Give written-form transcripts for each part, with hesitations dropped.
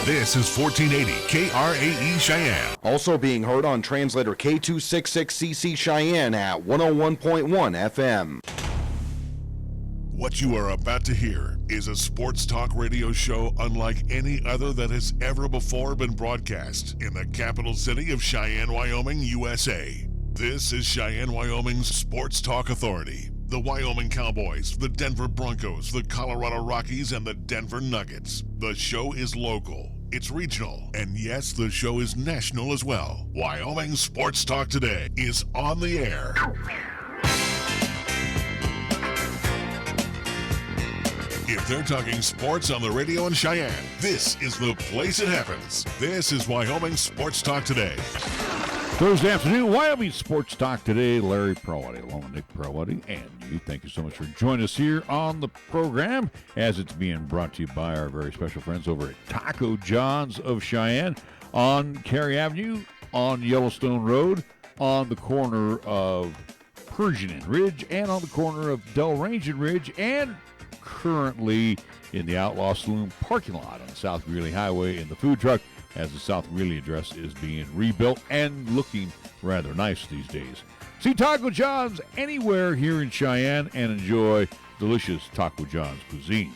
This is 1480 KRAE Cheyenne. Also being heard on translator K266CC Cheyenne at 101.1 FM. What you are about to hear is a sports talk radio show unlike any other that has ever before been broadcast in the capital city of Cheyenne, Wyoming, USA. This is Cheyenne, Wyoming's Sports Talk Authority. The Wyoming Cowboys, the Denver Broncos, the Colorado Rockies, and the Denver Nuggets. The show is local. It's regional, and yes, the show is national as well. Wyoming Sports Talk Today is on the air. If they're talking sports on the radio in Cheyenne, this is the place it happens. This is Wyoming Sports Talk Today. Thursday afternoon, Wyoming Sports Talk Today. Larry Perlwatti, along with Nick Perlwatti, and you. Thank you so much for joining us here on the program as it's being brought to you by our very special friends over at Taco John's of Cheyenne on KRAE Avenue, on Yellowstone Road, on the corner of Persian and Ridge, and on the corner of Delrange and Ridge, and currently in the Outlaw Saloon parking lot on South Greeley Highway in the food truck, as the South Greeley address is being rebuilt and looking rather nice these days. See Taco John's anywhere here in Cheyenne and enjoy delicious Taco John's cuisine.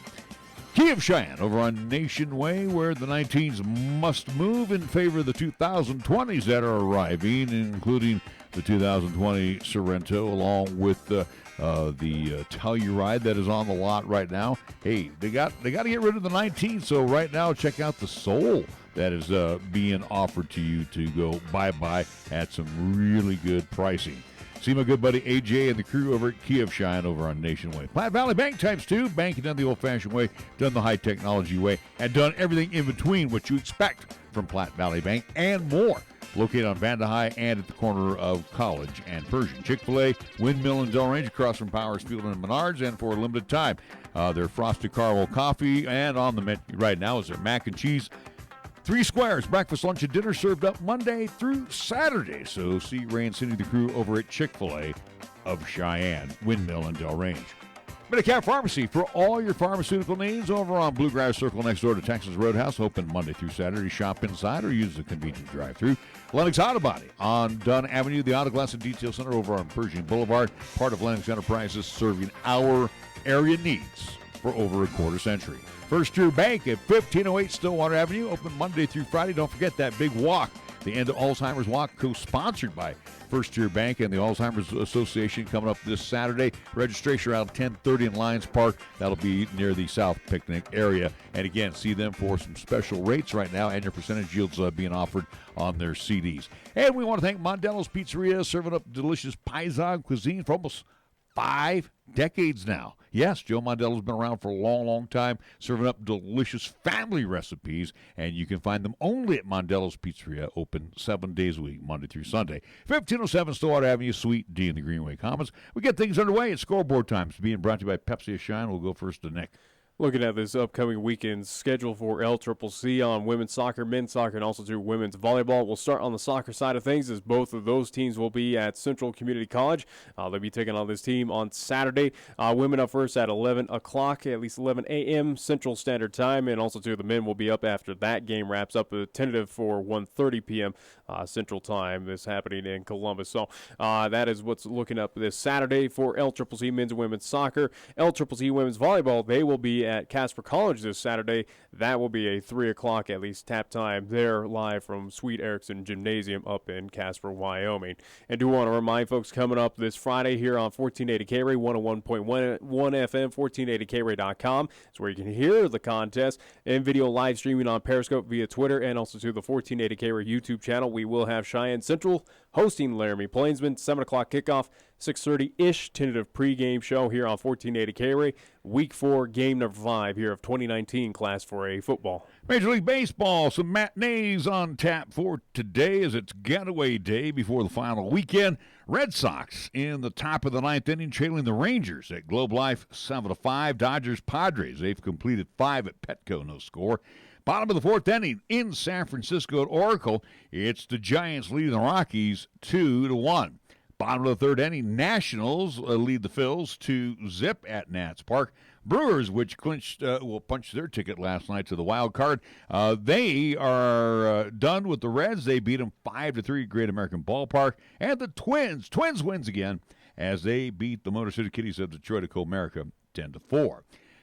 Key of Cheyenne over on Nation Way, where the 19s must move in favor of the 2020s that are arriving, including the 2020 Sorrento, along with the Telluride that is on the lot right now. Hey, they got to get rid of the 19, so right now check out the Soul that is being offered to you to go bye-bye at some really good pricing. See my good buddy AJ and the crew over at Key of Cheyenne over on Nation Way. Platte Valley Bank times 2, banking done the old-fashioned way, done the high-technology way, and done everything in between what you expect from Platte Valley Bank and more. Located on Vanda High and at the corner of College and Persian. Chick-fil-A, Windmill, and Delrange across from Powers Field and Menards, and for a limited time, their Frosted Caramel Coffee, and on the menu right now is their mac and cheese. 3 squares, breakfast, lunch, and dinner served up Monday through Saturday. So see Ray and Cindy, the crew, over at Chick-fil-A of Cheyenne, Windmill, and Delrange. Medicare Pharmacy for all your pharmaceutical needs over on Bluegrass Circle next door to Texas Roadhouse. Open Monday through Saturday. Shop inside or use the convenient drive-thru. Lennox Auto Body on Dunn Avenue. The Auto Glass and Detail Center over on Pershing Boulevard. Part of Lennox Enterprises, serving our area needs for over a quarter century. First Year Bank at 1508 Stillwater Avenue. Open Monday through Friday. Don't forget that big walk. The End of Alzheimer's Walk, co-sponsored by First Year Bank and the Alzheimer's Association, coming up this Saturday. Registration around 10:30 in Lions Park. That'll be near the South Picnic area. And again, see them for some special rates right now, and your percentage yields being offered on their CDs. And we want to thank Mondello's Pizzeria, serving up delicious Paisan cuisine for almost 5 decades now. Yes, Joe Mondello's been around for a long, long time, serving up delicious family recipes, and you can find them only at Mondello's Pizzeria, open 7 days a week, Monday through Sunday. 1507 Stillwater Avenue, Suite D in the Greenway Commons. We get things underway at Scoreboard Times, being brought to you by Pepsi of Cheyenne. We'll go first to Nick. Looking at this upcoming weekend's schedule for LCCC on women's soccer, men's soccer, and also to women's volleyball. We'll start on the soccer side of things, as both of those teams will be at Central Community College. They'll be taking on this team on Saturday. Women up first at 11 o'clock, at least 11 a.m. Central Standard Time, and also to the men will be up after that game wraps up. Tentative for 1:30 p.m. Central Time. This happening in Columbus. So that is what's looking up this Saturday for LCCC men's and women's soccer. LCCC women's volleyball, they will be at Casper College this Saturday. That will be a 3 o'clock at least tap time there, live from Sweet Erickson Gymnasium up in Casper, Wyoming. And do want to remind folks, coming up this Friday here on 1480 KRAE, 101.1 FM, 1480KRAE.com. It's where you can hear the contest and video live streaming on Periscope via Twitter, and also to the 1480 KRAE YouTube channel. We will have Cheyenne Central hosting Laramie Plainsman, 7 o'clock kickoff, 6:30-ish tentative pregame show here on 1480 KRAE. Week 4, game number 5 here of 2019 Class 4A football. Major League Baseball, some matinees on tap for today as it's getaway day before the final weekend. Red Sox in the top of the 9th inning, trailing the Rangers at Globe Life 7-5. Dodgers, Padres, they've completed 5 at Petco, no score. Bottom of the 4th inning in San Francisco at Oracle, it's the Giants leading the Rockies 2-1. Bottom of the third inning, Nationals lead the Phils 2-0 at Nats Park. Brewers, which punched their ticket last night to the wild card, they are done with the Reds. They beat them 5-3 at Great American Ballpark. And the Twins wins again as they beat the Motor City Kitties of Detroit at Comerica 10-4.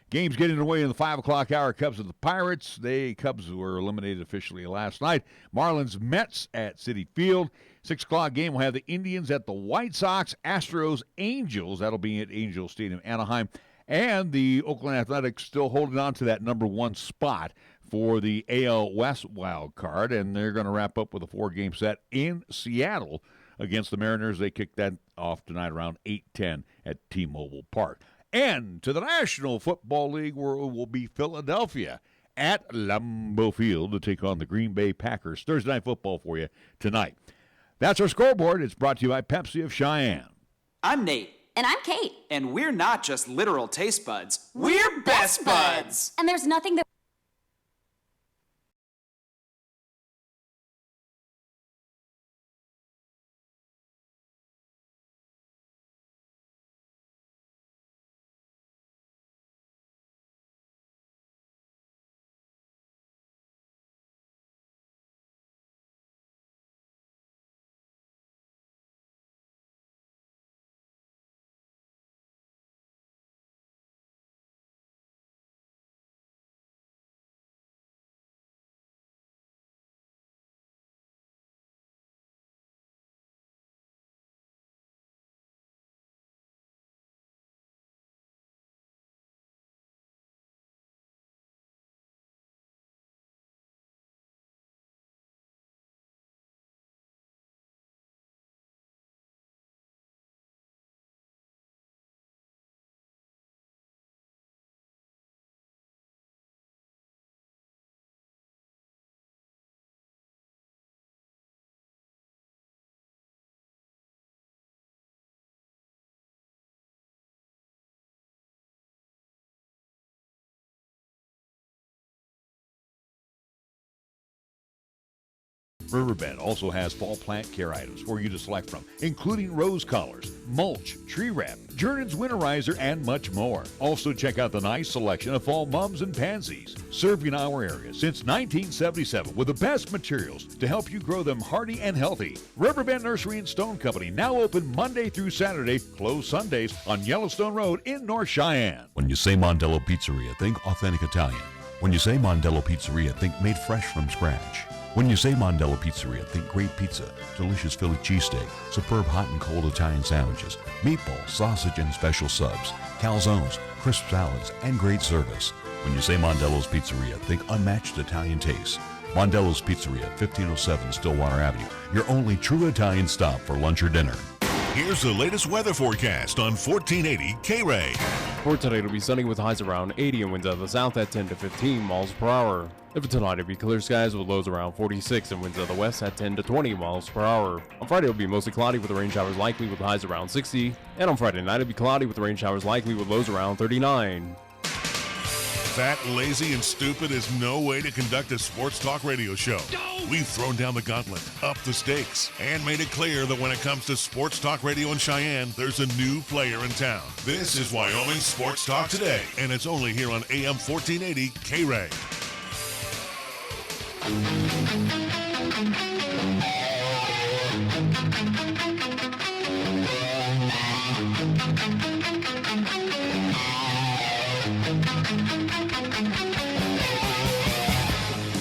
Games getting away in the 5 o'clock hour. Cubs of the Pirates. Cubs were eliminated officially last night. Marlins Mets at Citi Field. 6 o'clock game will have the Indians at the White Sox. Astros Angels. That'll be at Angel Stadium, Anaheim. And the Oakland Athletics still holding on to that number 1 spot for the AL West wild card. And they're going to wrap up with a 4-game set in Seattle against the Mariners. They kick that off tonight around 8:10 at T-Mobile Park. And to the National Football League, where it will be Philadelphia at Lambeau Field to take on the Green Bay Packers. Thursday Night Football for you tonight. That's our scoreboard. It's brought to you by Pepsi of Cheyenne. I'm Nate. And I'm Kate. And we're not just literal taste buds. We're best buds. And there's nothing that... Riverbed also has fall plant care items for you to select from, including rose collars, mulch, tree wrap, Jordan's winterizer, and much more. Also check out the nice selection of fall mums and pansies. Serving our area since 1977 with the best materials to help you grow them hardy and healthy. Riverbend Nursery and Stone Company, now open Monday through Saturday, closed Sundays on Yellowstone Road in North Cheyenne. When you say Mondello Pizzeria, think authentic Italian. When you say Mondello Pizzeria, think made fresh from scratch. When you say Mondello Pizzeria, think great pizza, delicious Philly cheesesteak, superb hot and cold Italian sandwiches, meatballs, sausage, and special subs, calzones, crisp salads, and great service. When you say Mondello's Pizzeria, think unmatched Italian taste. Mondello's Pizzeria, 1507 Stillwater Avenue, your only true Italian stop for lunch or dinner. Here's the latest weather forecast on 1480 KRAE. For today, it'll be sunny with highs around 80 and winds out of the south at 10 to 15 miles per hour. For tonight, it'll be clear skies with lows around 46 and winds out of the west at 10 to 20 miles per hour. On Friday, it'll be mostly cloudy with rain showers likely with highs around 60. And on Friday night, it'll be cloudy with rain showers likely with lows around 39. Fat, lazy, and stupid is no way to conduct a sports talk radio show. We've thrown down the gauntlet, upped the stakes, and made it clear that when it comes to sports talk radio in Cheyenne, there's a new player in town. This is Wyoming Sports Talk Today, and it's only here on AM 1480 KRAE.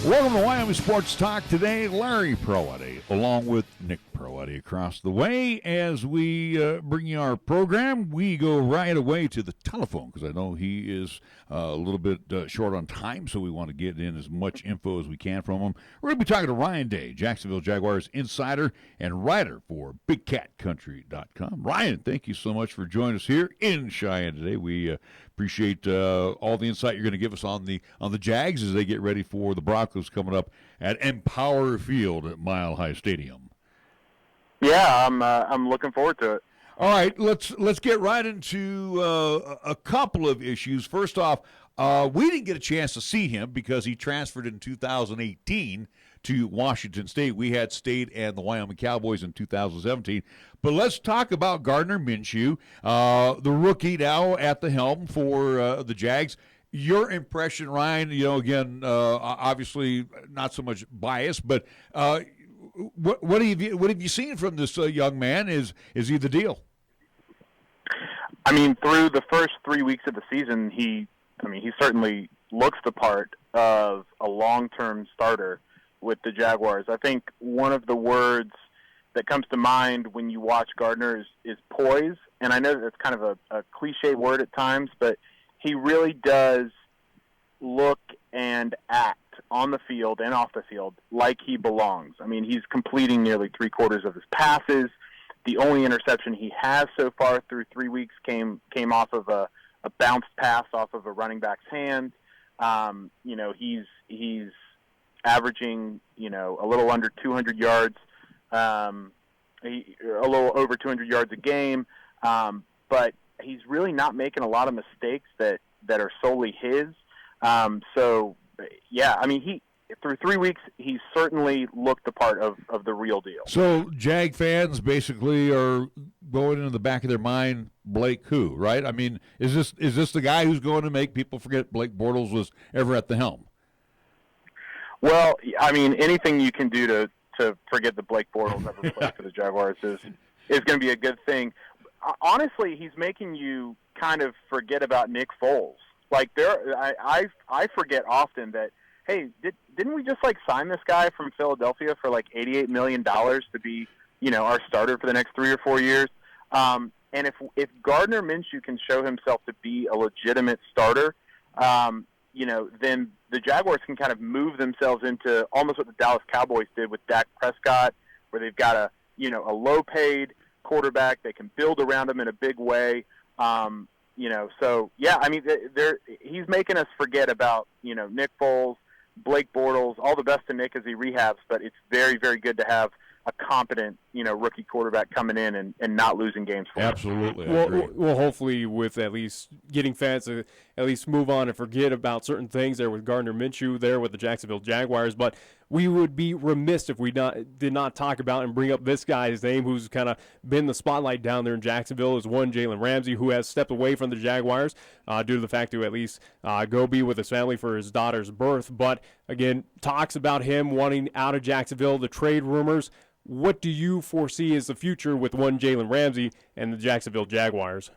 Welcome to Wyoming Sports Talk Today. Larry Proetti, along with Nick Proetti across the way. As we bring you our program, we go right away to the telephone because I know he is a little bit short on time, so we want to get in as much info as we can from him. We're going to be talking to Ryan Day, Jacksonville Jaguars insider and writer for BigCatCountry.com. Ryan, thank you so much for joining us here in Cheyenne today. We appreciate all the insight you're going to give us on the Jags as they get ready for the Broncos coming up at Empower Field at Mile High Stadium. Yeah, I'm looking forward to it. All right, let's get right into a couple of issues. First off, we didn't get a chance to see him because he transferred in 2018 to Washington State. We had State and the Wyoming Cowboys in 2017. But let's talk about Gardner Minshew, the rookie now at the helm for the Jags. Your impression, Ryan, again, obviously not so much bias, but what have you seen from this young man? Is he the deal? I mean, through the first 3 weeks of the season, he certainly looks the part of a long-term starter with the Jaguars. I think one of the words that comes to mind when you watch Gardner is poise, and I know that that's kind of a cliche word at times, but he really does look and act on the field and off the field like he belongs. I mean, he's completing nearly 3/4 of his passes. The only interception he has so far through 3 weeks came off of a bounced pass off of a running back's hand. He's averaging, a little under 200 yards, a little over 200 yards a game. But he's really not making a lot of mistakes that are solely his. Through 3 weeks, he's certainly looked the part of the real deal. So Jag fans basically are going into the back of their mind, Blake who, right? I mean, is this the guy who's going to make people forget Blake Bortles was ever at the helm? Well, I mean, anything you can do to forget that Blake Bortles ever played for the Jaguars is going to be a good thing. Honestly, he's making you kind of forget about Nick Foles. Like I forget often that, hey, didn't we just sign this guy from Philadelphia for $88 million to be, our starter for the next 3 or 4 years? And if Gardner Minshew can show himself to be a legitimate starter, then the Jaguars can kind of move themselves into almost what the Dallas Cowboys did with Dak Prescott, where they've got a low-paid quarterback. They can build around him in a big way. He's making us forget about, Nick Foles, Blake Bortles, all the best to Nick as he rehabs, but it's very, very good to have a competent, rookie quarterback coming in and not losing games for him. Absolutely. Well, hopefully with at least getting fans to at least move on and forget about certain things there with Gardner Minshew there with the Jacksonville Jaguars. But we would be remiss if we did not talk about and bring up this guy's name who's kind of been the spotlight down there in Jacksonville is one Jalen Ramsey, who has stepped away from the Jaguars due to the fact to at least go be with his family for his daughter's birth. But, again, talks about him wanting out of Jacksonville, the trade rumors. What do you foresee as the future with one Jalen Ramsey and the Jacksonville Jaguars?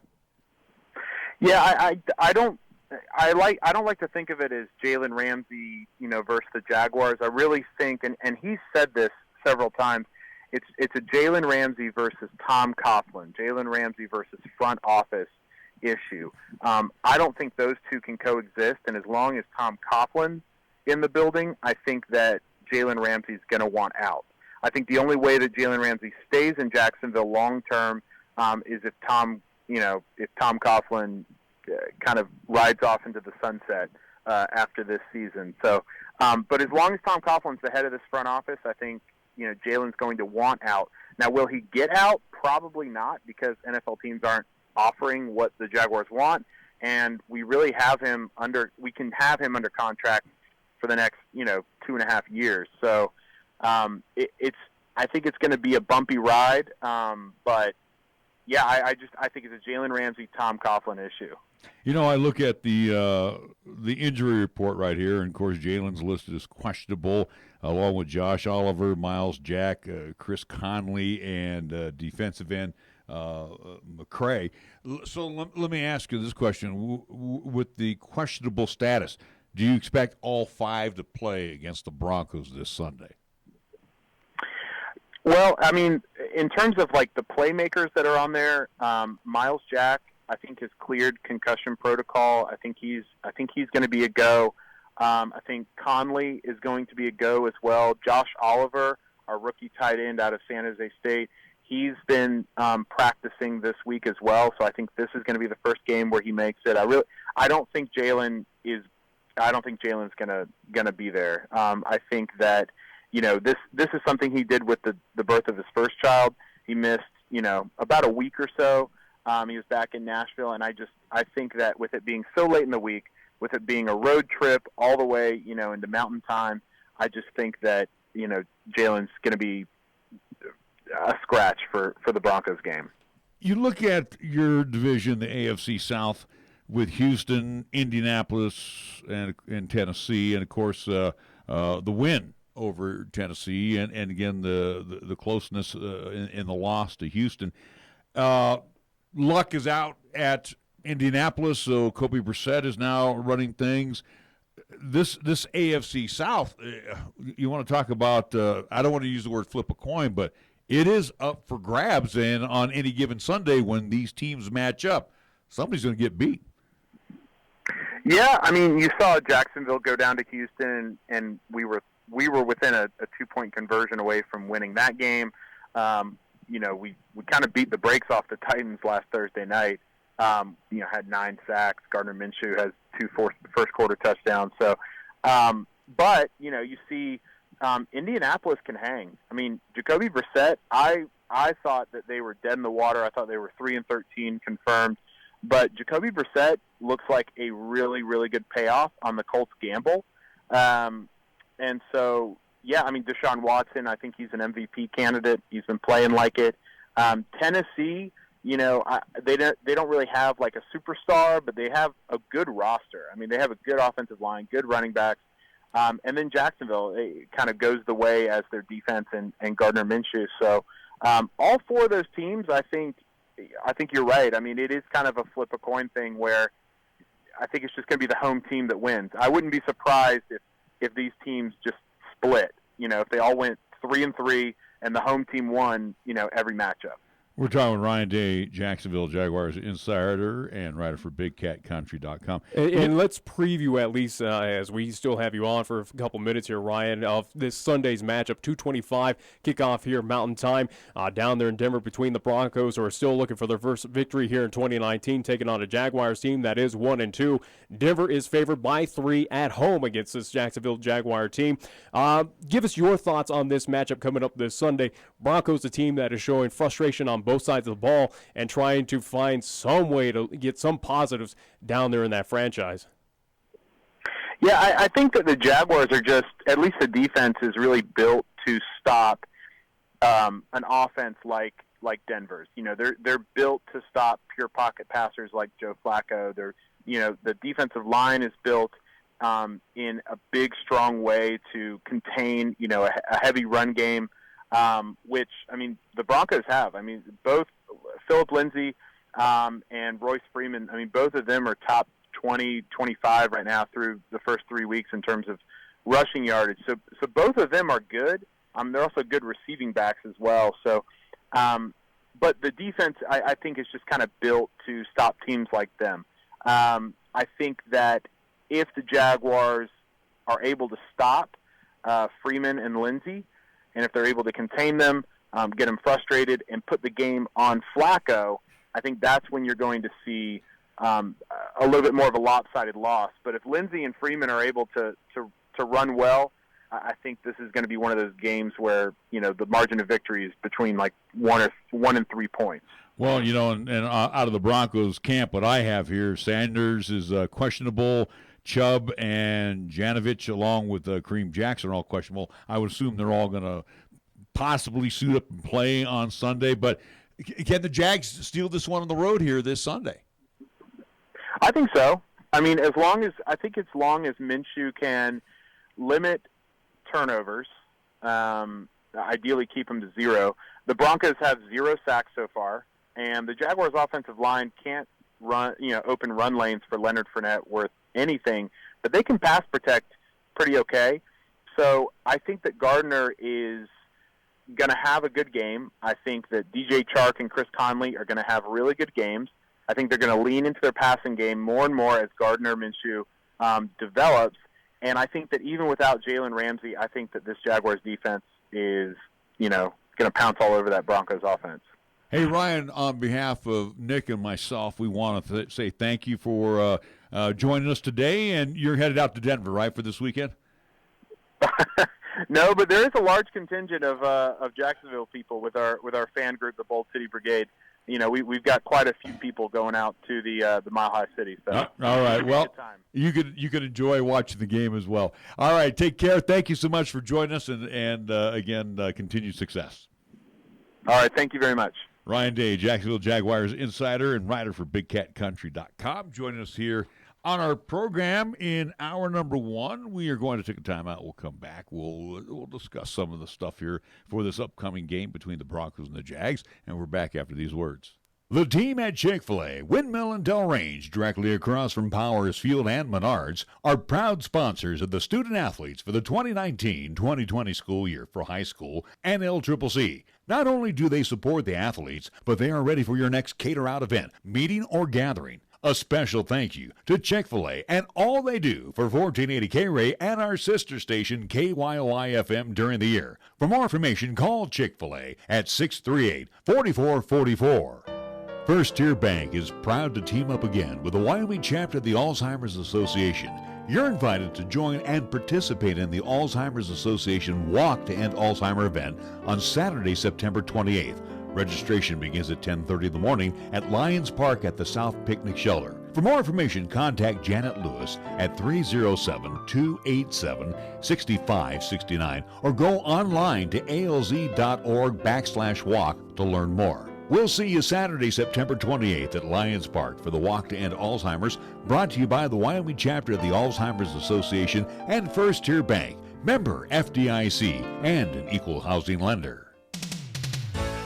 Yeah, I don't like to think of it as Jalen Ramsey, versus the Jaguars. I really think, and he's said this several times, it's a Jalen Ramsey versus Tom Coughlin, Jalen Ramsey versus front office issue. I don't think those two can coexist, and as long as Tom Coughlin's in the building, I think that Jalen Ramsey's going to want out. I think the only way that Jalen Ramsey stays in Jacksonville long term is if Tom Coughlin kind of rides off into the sunset after this season. So, but as long as Tom Coughlin's the head of this front office, I think Jalen's going to want out. Now, will he get out? Probably not, because NFL teams aren't offering what the Jaguars want, and we really have him under. We can have him under contract for the next 2.5 years. So. I think it's going to be a bumpy ride, but yeah, I think it's a Jalen Ramsey, Tom Coughlin issue. I look at the injury report right here, and of course Jalen's listed as questionable, along with Josh Oliver, Miles Jack, Chris Conley, and defensive end McCrae. So let me ask you this question: with the questionable status, do you expect all 5 to play against the Broncos this Sunday? Well, I mean, in terms of the playmakers that are on there, Miles Jack, I think, has cleared concussion protocol. I think he's going to be a go. I think Conley is going to be a go as well. Josh Oliver, our rookie tight end out of San Jose State, he's been practicing this week as well. So I think this is going to be the first game where he makes it. I don't think Jalen's gonna be there. I think that. This is something he did with the birth of his first child. He missed about a week or so. He was back in Nashville, and I think that with it being so late in the week, with it being a road trip all the way, into Mountain Time, I just think that, Jalen's going to be a scratch for the Broncos game. You look at your division, the AFC South, with Houston, Indianapolis, and Tennessee, and, of course, the win over Tennessee, and again, the closeness in the loss to Houston. Luck is out at Indianapolis, so Kobe Brissett is now running things. This AFC South, you want to talk about, I don't want to use the word flip a coin, but it is up for grabs, and on any given Sunday when these teams match up, somebody's going to get beat. Yeah, I mean, you saw Jacksonville go down to Houston, and we were within a 2-point conversion away from winning that game. We kind of beat the brakes off the Titans last Thursday night. Had 9 sacks. Gardner Minshew has 2 first-quarter touchdowns. So, but, you see Indianapolis can hang. I mean, Jacoby Brissett, I thought that they were dead in the water. I thought they were 3-13 confirmed. But Jacoby Brissett looks like a really, really good payoff on the Colts gamble. And so, yeah, I mean, Deshaun Watson, I think he's an MVP candidate. He's been playing like it. Tennessee, they don't really have like a superstar, but they have a good roster. I mean, they have a good offensive line, good running backs. And then Jacksonville, it kind of goes the way as their defense and Gardner Minshew. So all 4 of those teams, I think you're right. I mean, it is kind of a flip a coin thing where I think it's just going to be the home team that wins. I wouldn't be surprised if these teams just split, if they all went 3-3 and the home team won, every matchup. We're talking with Ryan Day, Jacksonville Jaguars insider and writer for BigCatCountry.com. And let's preview at least, as we still have you on for a couple minutes here, Ryan, of this Sunday's matchup, 2:25 kickoff here Mountain Time down there in Denver between the Broncos, who are still looking for their first victory here in 2019, taking on a Jaguars team that is 1-2. Denver is favored by 3 at home against this Jacksonville Jaguar team. Give us your thoughts on this matchup coming up this Sunday. Broncos, a team that is showing frustration on both sides of the ball and trying to find some way to get some positives down there in that franchise. Yeah, I think that the Jaguars are just, at least the defense is really built to stop an offense like Denver's. They're built to stop pure pocket passers like Joe Flacco. The defensive line is built in a big, strong way to contain, a heavy run game. Which, I mean, the Broncos have. I mean, both Phillip Lindsay and Royce Freeman, I mean, both of them are top 20, 25 right now through the first 3 weeks in terms of rushing yardage. So both of them are good. They're also good receiving backs as well. So, but the defense, I think, is just kind of built to stop teams like them. I think that if the Jaguars are able to stop Freeman and Lindsay, and if they're able to contain them, get them frustrated, and put the game on Flacco, I think that's when you're going to see a little bit more of a lopsided loss. But if Lindsay and Freeman are able to run well, I think this is going to be one of those games where, the margin of victory is between like 1 and 3 points. Well, and out of the Broncos camp, what I have here, Sanders is questionable. Chubb and Janovich, along with Kareem Jackson, are all questionable. I would assume they're all going to possibly suit up and play on Sunday. But can the Jags steal this one on the road here this Sunday? I think so. I mean, as long as Minshew can limit turnovers, ideally keep them to 0. The Broncos have 0 sacks so far, and the Jaguars' offensive line can't run, open run lanes for Leonard Fournette worth anything, but they can pass protect pretty okay. So I think that Gardner is going to have a good game. I think that DJ Chark and Chris Conley are going to have really good games. I think they're going to lean into their passing game more and more as Gardner Minshew develops. And I think that even without Jalen Ramsey, I think that this Jaguars defense is, going to pounce all over that Broncos offense. Hey, Ryan, on behalf of Nick and myself, we want to say thank you for joining us today. And you're headed out to Denver, right, for this weekend? No, but there is a large contingent of Jacksonville people with our fan group, the Bold City Brigade. We've got quite a few people going out to the Mile High City. So all right, well, you could enjoy watching the game as well. All right, take care. Thank you so much for joining us, and again, continued success. All right, thank you very much. Ryan Day, Jacksonville Jaguars insider and writer for BigCatCountry.com, joining us here on our program in hour number 1. We are going to take a time out. We'll come back. We'll discuss some of the stuff here for this upcoming game between the Broncos and the Jags, and we're back after these words. The team at Chick-fil-A, Windmill and Delrange, directly across from Powers Field and Menards, are proud sponsors of the student-athletes for the 2019-2020 school year for high school and LCCC. Not only do they support the athletes, but they are ready for your next cater-out event, meeting, or gathering. A special thank you to Chick-fil-A and all they do for 1480 KRAE and our sister station KYOI-FM during the year. For more information, call Chick-fil-A at 638-4444. First Tier Bank is proud to team up again with the Wyoming chapter of the Alzheimer's Association. You're invited to join and participate in the Alzheimer's Association Walk to End Alzheimer event on Saturday, September 28th. Registration begins at 10:30 in the morning at Lions Park at the South Picnic Shelter. For more information, contact Janet Lewis at 307-287-6569 or go online to alz.org/walk to learn more. We'll see you Saturday, September 28th at Lions Park for the Walk to End Alzheimer's, brought to you by the Wyoming chapter of the Alzheimer's Association and First Tier Bank, member FDIC, and an equal housing lender.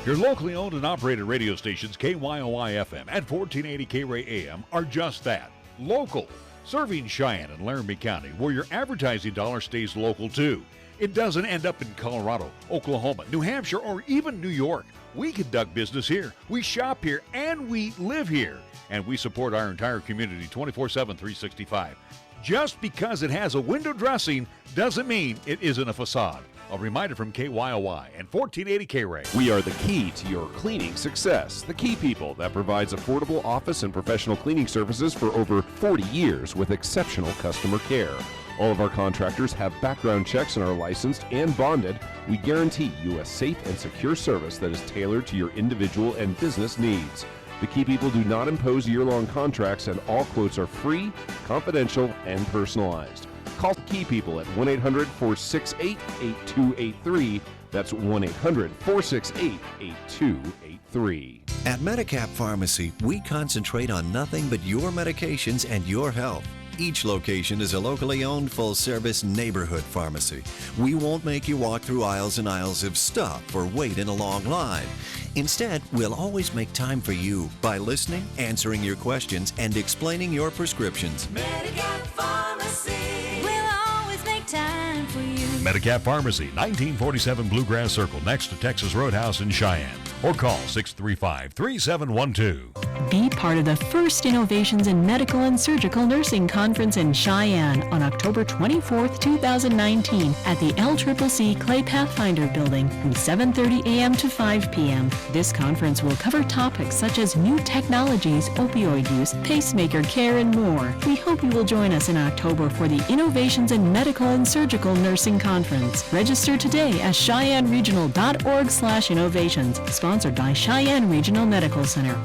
Your locally owned and operated radio stations, KYOI-FM and 1480 KRAE AM, are just that, local, serving Cheyenne and Laramie County, where your advertising dollar stays local too. It doesn't end up in Colorado, Oklahoma, New Hampshire, or even New York. We conduct business here, we shop here, and we live here. And we support our entire community 24/7, 365. Just because it has a window dressing doesn't mean it isn't a facade. A reminder from KYOI and 1480 KRAE. We are the key to your cleaning success. The Key People that provides affordable office and professional cleaning services for over 40 years with exceptional customer care. All of our contractors have background checks and are licensed and bonded. We guarantee you a safe and secure service that is tailored to your individual and business needs. The Key People do not impose year-long contracts, and all quotes are free, confidential, and personalized. Call Key People at 1-800-468-8283. That's 1-800-468-8283. At Medicap Pharmacy, we concentrate on nothing but your medications and your health. Each location is a locally owned, full-service neighborhood pharmacy. We won't make you walk through aisles and aisles of stuff or wait in a long line. Instead, we'll always make time for you by listening, answering your questions, and explaining your prescriptions. Medicap Pharmacy, we'll always make time for you. Medicap Pharmacy, 1947 Bluegrass Circle, next to Texas Roadhouse in Cheyenne. Or call 635-3712. Be part of the first Innovations in Medical and Surgical Nursing Conference in Cheyenne on October 24th, 2019 at the LCCC Clay Pathfinder Building from 7:30 a.m. to 5 p.m. This conference will cover topics such as new technologies, opioid use, pacemaker care, and more. We hope you will join us in October for the Innovations in Medical and Surgical Nursing Conference. Register today at CheyenneRegional.org/innovations. Sponsored by Cheyenne Regional Medical Center.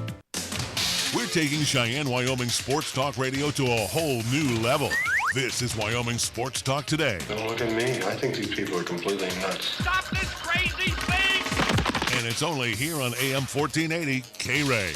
We're taking Cheyenne, Wyoming Sports Talk Radio to a whole new level. This is Wyoming Sports Talk Today. Don't look at me. I think these people are completely nuts. Stop this crazy thing! And it's only here on AM 1480 KRAE.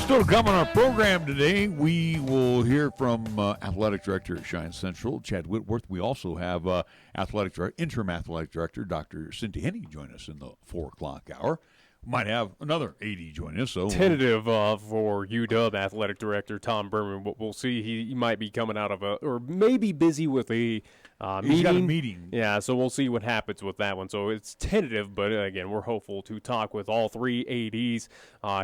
Still to come on our program today, we will hear from Athletic Director at Cheyenne Central, Chad Whitworth. We also have Interim Athletic Director, Dr. Cynthia Henning, join us in the 4 o'clock hour. Might have another AD join us. So tentative for UW Athletic Director Tom Burman. We'll see. He might be coming out of or maybe busy with a He's got a meeting. Yeah, so we'll see what happens with that one. So it's tentative, but again, we're hopeful to talk with all three ADs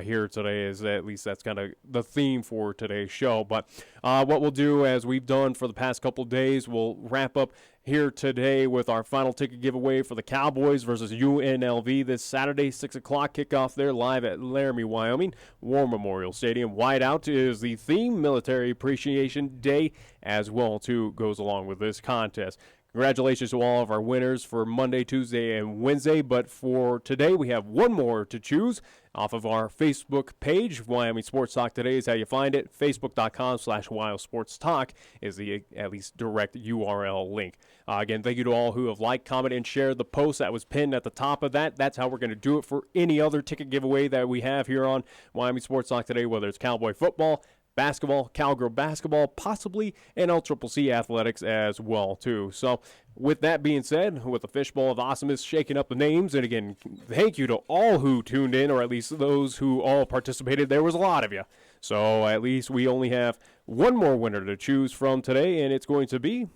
here today. Is at least that's kind of the theme for today's show. But what we'll do, as we've done for the past couple days, we'll wrap up here today with our final ticket giveaway for the Cowboys versus UNLV this Saturday, 6 o'clock kickoff there live at Laramie, Wyoming, War Memorial Stadium. Whiteout is the theme. Military Appreciation Day as well, too, goes along with this contest. Congratulations to all of our winners for Monday, Tuesday, and Wednesday. But for today, we have one more to choose off of our Facebook page. Wyoming Sports Talk Today is how you find it. Facebook.com/WyoSportsTalk is the at least direct URL link. Again, thank you to all who have liked, commented, and shared the post that was pinned at the top of that. That's how we're going to do it for any other ticket giveaway that we have here on Wyoming Sports Talk Today, whether it's Cowboy football, basketball, cowgirl basketball, possibly, and LCCC athletics as well, too. So with that being said, with the fishbowl of awesomeness shaking up the names, and again, thank you to all who tuned in, or at least those who all participated. There was a lot of you. So at least we only have one more winner to choose from today, and it's going to be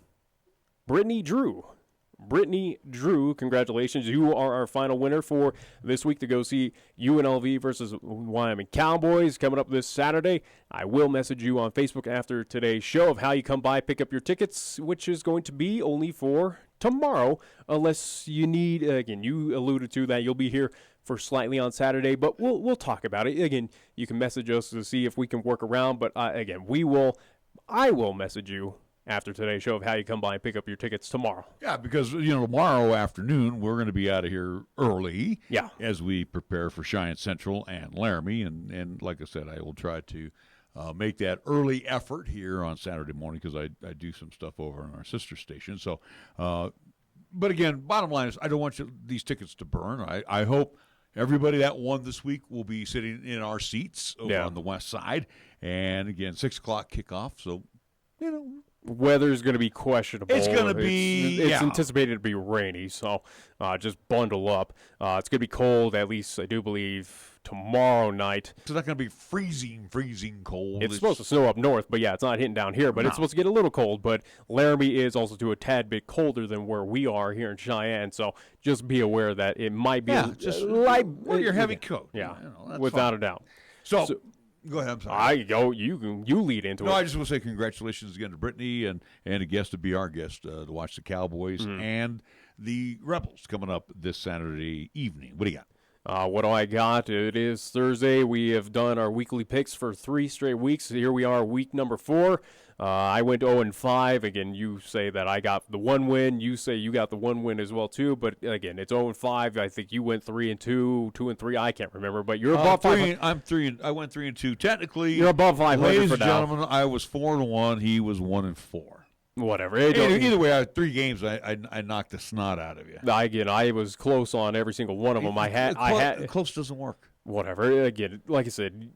Brittany Drew. Brittany Drew, congratulations. You are our final winner for this week to go see UNLV versus Wyoming Cowboys coming up this Saturday. I will message you on Facebook after today's show of how you come by, pick up your tickets, which is going to be only for tomorrow, unless you need, again, you alluded to that you'll be here for slightly on Saturday, but we'll talk about it. Again, you can message us to see if we can work around, but again, I will message you after today's show of how you come by and pick up your tickets tomorrow. Yeah, because, tomorrow afternoon we're going to be out of here early. Yeah. As we prepare for Cheyenne Central and Laramie. And like I said, I will try to make that early effort here on Saturday morning because I do some stuff over on our sister station. So, but again, bottom line is I don't want these tickets to burn. I hope everybody that won this week will be sitting in our seats over on the west side. And again, 6 o'clock kickoff. So, weather's going to be questionable. It's going to be, It's anticipated to be rainy, so just bundle up. It's going to be cold, at least I do believe, tomorrow night. It's not going to be freezing cold. It's supposed to snow up north, but yeah, it's not hitting down here. But it's supposed to get a little cold. But Laramie is also to a tad bit colder than where we are here in Cheyenne, so just be aware that it might be just wear your heavy coat. Yeah, without a doubt. So go ahead. I'm sorry. You lead into it. No, I just want to say congratulations again to Brittany and a guest to be our guest to watch the Cowboys and the Rebels coming up this Saturday evening. What do you got? What do I got? It is Thursday. We have done our weekly picks for 3 straight weeks. Here we are, week number 4. I went 0-5. Again, you say that I got the 1 win. You say you got the 1 win as well, too. But, again, it's 0-5. I think you went 3-2, 2-3. I can't remember. But you're above 500. I'm 3. I went 3-2. Technically, you're above 500 ladies for now. and gentlemen, I was 4-1. He was 1-4. Whatever. Either way, I had 3 games. I knocked the snot out of you. Again, I was close on every single one of them. Close doesn't work. Whatever. Again, like I said,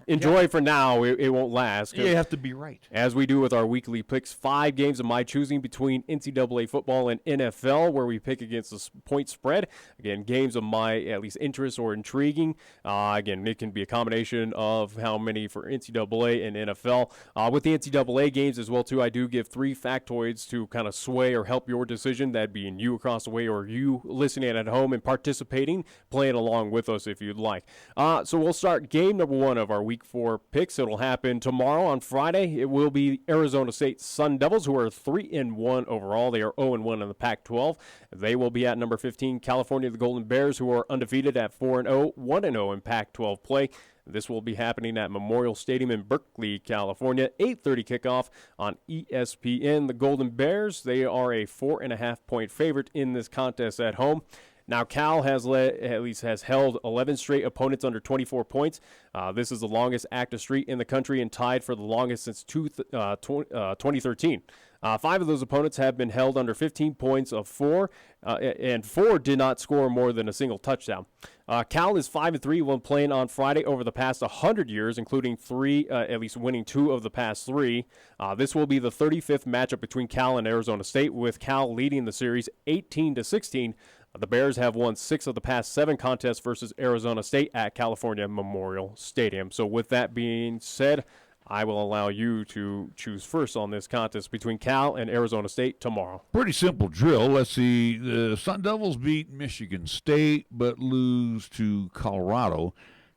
enjoy for now. It won't last. You have to be right. As we do with our weekly picks, 5 games of my choosing between NCAA football and NFL, where we pick against the point spread. Again, games of my at least interest or intriguing. Again, it can be a combination of how many for NCAA and NFL. With the NCAA games as well, too, I do give 3 factoids to kind of sway or help your decision. That being you across the way or you listening at home and participating, playing along with us if you'd like. So we'll start game number 1 of our Week 4 picks. It'll happen tomorrow on Friday. It will be Arizona State Sun Devils, who are 3-1 overall. They are 0-1 in the Pac-12. They will be at number 15, California, the Golden Bears, who are undefeated at 4-0, 1-0 in Pac-12 play. This will be happening at Memorial Stadium in Berkeley, California. 8:30 kickoff on ESPN. The Golden Bears, they are a 4.5-point favorite in this contest at home. Now, Cal has held 11 straight opponents under 24 points. This is the longest active streak in the country and tied for the longest since 2013. 5 of those opponents have been held under 15 points of 4, and 4 did not score more than a single touchdown. Cal is 5-3 when playing on Friday over the past 100 years, including 3, at least winning 2 of the past 3. This will be the 35th matchup between Cal and Arizona State, with Cal leading the series 18-16. The Bears have won 6 of the past 7 contests versus Arizona State at California Memorial Stadium. So with that being said, I will allow you to choose first on this contest between Cal and Arizona State tomorrow. Pretty simple drill. Let's see. The Sun Devils beat Michigan State but lose to Colorado.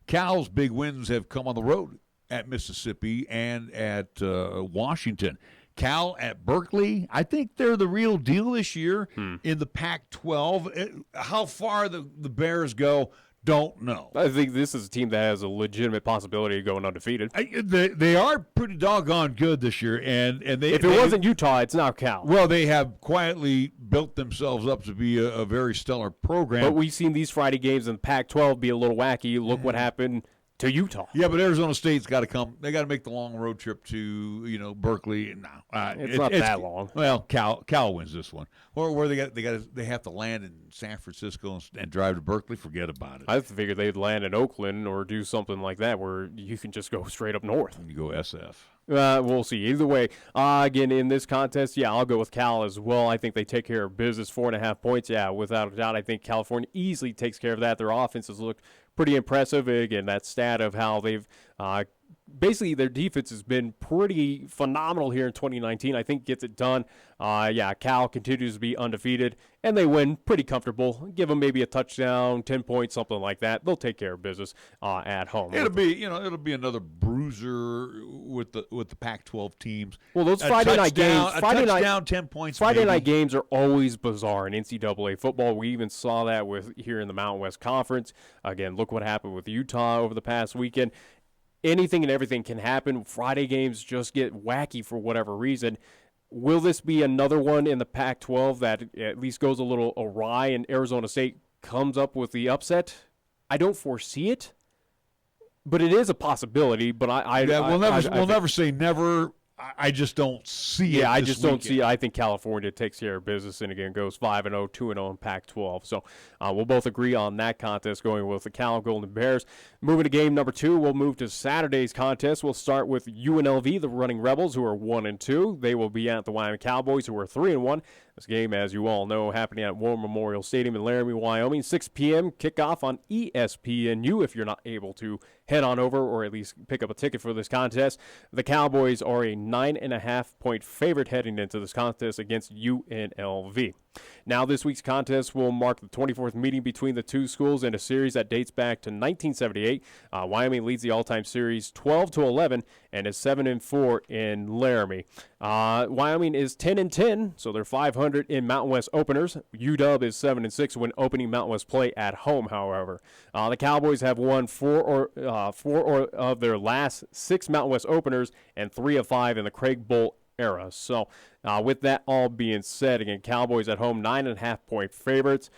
Cal's big wins have come on the road at Mississippi and at Washington. Cal at Berkeley, I think they're the real deal this year in the Pac-12. How far the Bears go, don't know. I think this is a team that has a legitimate possibility of going undefeated. They are pretty doggone good this year, and if it wasn't Utah, it's now Cal. Well, they have quietly built themselves up to be a very stellar program. But we've seen these Friday games in the Pac-12 be a little wacky. Look what happened to Utah. Yeah, but Arizona State's got to come. They got to make the long road trip to Berkeley. No, it's not that long. Well, Cal wins this one. Or where they have to land in San Francisco and drive to Berkeley. Forget about it. I figured they'd land in Oakland or do something like that where you can just go straight up north. And you go SF. We'll see. Either way, again, in this contest, I'll go with Cal as well. I think they take care of business. 4.5 points, without a doubt. I think California easily takes care of that. Their offenses look pretty impressive. Again, that stat of how they've basically their defense has been pretty phenomenal here in 2019. I think gets it done. Cal continues to be undefeated, and they win pretty comfortable. Give them maybe a touchdown, 10 points, something like that. They'll take care of business at home. It'll be another bruiser with the Pac-12 teams. Well, those Friday night games, touchdown, 10 points. Friday night games are always bizarre in NCAA football. We even saw that with here in the Mountain West Conference. Again, look what happened with Utah over the past weekend. Anything and everything can happen. Friday games just get wacky for whatever reason. Will this be another one in the Pac-12 that at least goes a little awry and Arizona State comes up with the upset? I don't foresee it, but it is a possibility. But we'll never say never. I just don't see it. I just don't see it. I think California takes care of business and again goes 5-0, 2-0 in Pac-12. So we'll both agree on that contest going with the Cal Golden Bears. Moving to game number 2, we'll move to Saturday's contest. We'll start with UNLV, the Running Rebels, who are 1-2. They will be at the Wyoming Cowboys, who are 3-1. This game, as you all know, happening at War Memorial Stadium in Laramie, Wyoming. 6 p.m. kickoff on ESPNU if you're not able to head on over or at least pick up a ticket for this contest. The Cowboys are a 9.5-point favorite heading into this contest against UNLV. Now, this week's contest will mark the 24th meeting between the two schools in a series that dates back to 1978. Wyoming leads the all-time series 12-11 and is 7-4 in Laramie. Wyoming is 10-10, so they're 500 in Mountain West openers. UW is 7-6 when opening Mountain West play at home, however. The Cowboys have won four of their last 6 Mountain West openers and 3 of 5 in the Craig Bowl era. So with that all being said, again, Cowboys at home, 9.5-point favorites.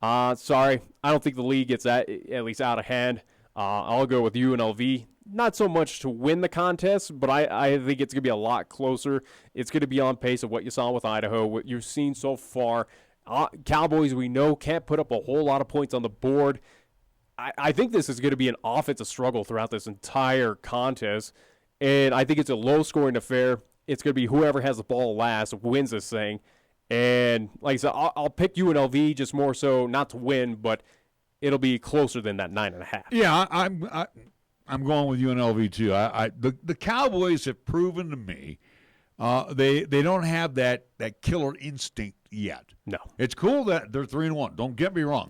Sorry, I don't think the league gets that at least out of hand. I'll go with UNLV. Not so much to win the contest, but I think it's going to be a lot closer. It's going to be on pace of what you saw with Idaho, what you've seen so far. Cowboys, we know, can't put up a whole lot of points on the board. I think this is going to be an offensive struggle throughout this entire contest, and I think it's a low-scoring affair. It's going to be whoever has the ball last wins this thing. And like I said, I'll pick UNLV just more so not to win, but it'll be closer than that 9.5. Yeah, I'm going with UNLV too. The Cowboys have proven to me they don't have that killer instinct yet. No, it's cool that they're 3-1. Don't get me wrong.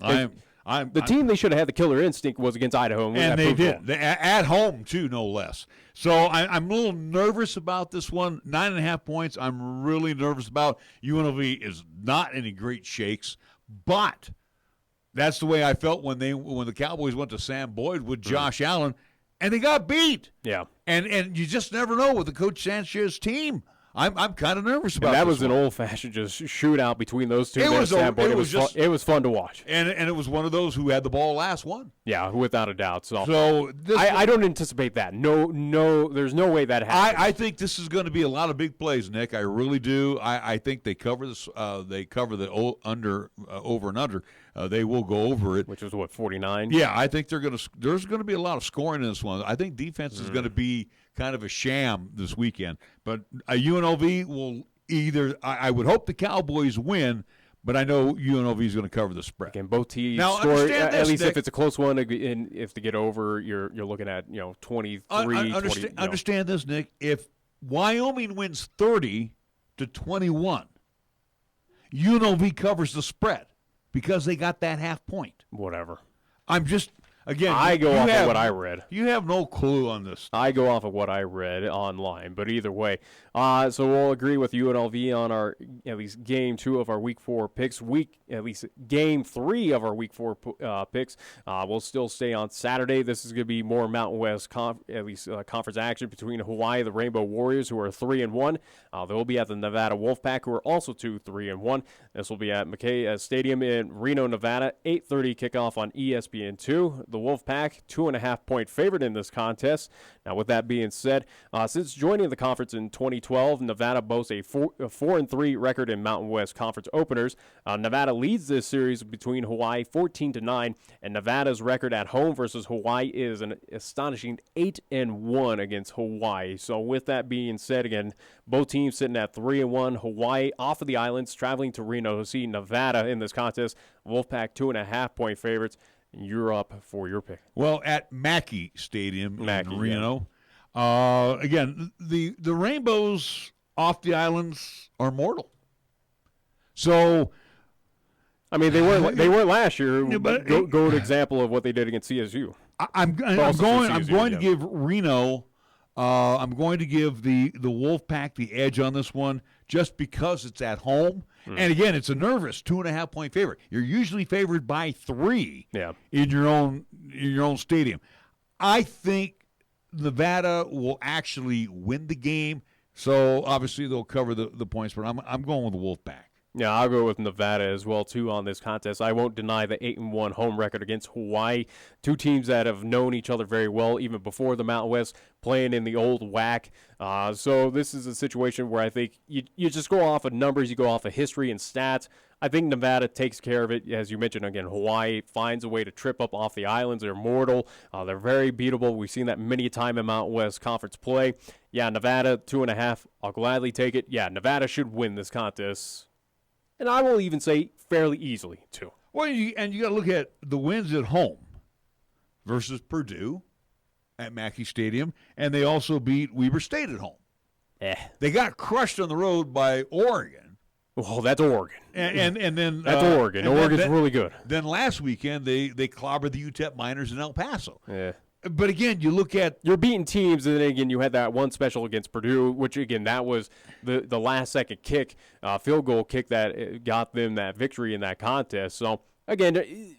The team they should have had the killer instinct was against Idaho, and they did at home too, no less. So I'm a little nervous about this one. 9.5 points. I'm really nervous about. UNLV is not any great shakes, but that's the way I felt when the Cowboys went to Sam Boyd with Josh Allen, and they got beat. Yeah, and you just never know with the Coach Sanchez team. I'm kind of nervous about that. This was one. an old-fashioned just shootout between those two. It was fun to watch. And it was one of those who had the ball last one. Yeah, without a doubt. So I don't anticipate that. No, there's no way that happens. I think this is going to be a lot of big plays, Nick. I really do. I think they cover this. They cover the over and under. They will go over it, which was what 49. Yeah, I think there's going to be a lot of scoring in this one. I think defense is going to be kind of a sham this weekend. But UNLV will either. I would hope the Cowboys win, But I know UNLV is going to cover the spread. Again, both teams Now, score, understand this, at least Nick. if it's a close one, and if to get over, you're looking at 23, 20. Understand this, Nick. If Wyoming wins 30-21, UNLV covers the spread because they got that half point. Whatever. I'm just again. I go off of what I read. You have no clue on this. I go off of what I read online, but either way, so we'll agree with UNLV on our at least game 2 of our week 4 picks. At least game 3 of our week 4 picks. We'll still stay on Saturday. This is going to be more Mountain West conference action between Hawaii, the Rainbow Warriors, who are 3-1. They'll be at the Nevada Wolfpack, who are also 2-3-1. This will be at McKay Stadium in Reno, Nevada. 8:30 kickoff on ESPN2. The Wolfpack, 2.5-point favorite in this contest. Now, with that being said, since joining the conference in 2012, Nevada boasts a 4-3 record in Mountain West Conference openers. Nevada leads this series between Hawaii 14-9, and Nevada's record at home versus Hawaii is an astonishing 8-1 against Hawaii. So, with that being said, again, both teams sitting at 3-1. Hawaii off of the islands, traveling to Reno to see Nevada in this contest. Wolfpack 2.5-point favorites. You're up for your pick. Well, at Mackey Stadium in Reno. Yeah. Again, the Rainbows off the islands are mortal. So, I mean, they weren't last year. But go to example of what they did against CSU. I'm going to give Reno. I'm going to give the Wolfpack the edge on this one just because it's at home. And again, it's a nervous 2.5-point favorite. You're usually favored by 3 in your own stadium. I think Nevada will actually win the game. So obviously they'll cover the points, but I'm going with the Wolfpack. Yeah, I'll go with Nevada as well, too, on this contest. I won't deny the 8-1 home record against Hawaii. Two teams that have known each other very well, even before the Mountain West, playing in the old WAC. So this is a situation where I think you just go off of numbers, you go off of history and stats. I think Nevada takes care of it. As you mentioned, again, Hawaii finds a way to trip up off the islands. They're mortal. They're very beatable. We've seen that many a time in Mountain West Conference play. Yeah, Nevada, 2.5. I'll gladly take it. Yeah, Nevada should win this contest. And I will even say fairly easily, too. Well, you got to look at the wins at home versus Purdue at Mackey Stadium, and they also beat Weber State at home. They got crushed on the road by Oregon. Well, that's Oregon. And then that's Oregon. Oregon's really good. Then last weekend, they clobbered the UTEP Miners in El Paso. Yeah. But again, you look at you're beating teams, and then again you had that one special against Purdue, which again that was the last second kick, field goal kick that got them that victory in that contest. So again,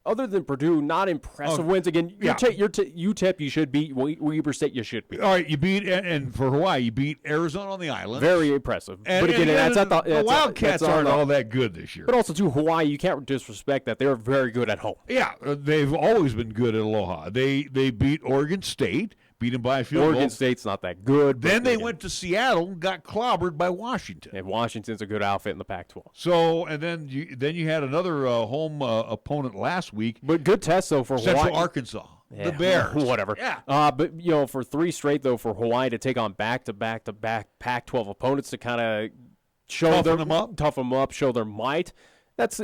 other than Purdue, not impressive wins. Again, UTEP you should beat. Weber State you should beat. All right, you beat, and for Hawaii you beat Arizona on the island. Very impressive. But again, the Wildcats aren't all that good this year. But also too, Hawaii, you can't disrespect that they're very good at home. Yeah, they've always been good at Aloha. They beat Oregon State. Beat them by a field goal. Oregon State's not that good. Then they went to Seattle and got clobbered by Washington. And Washington's a good outfit in the Pac-12. So, and then you had another home opponent last week. But good test, though, for Central Hawaii. Arkansas. Yeah, the Bears. Whatever. Yeah. But, for 3 straight, though, for Hawaii to take on back-to-back Pac-12 opponents to kind of toughen them up, show their might, that's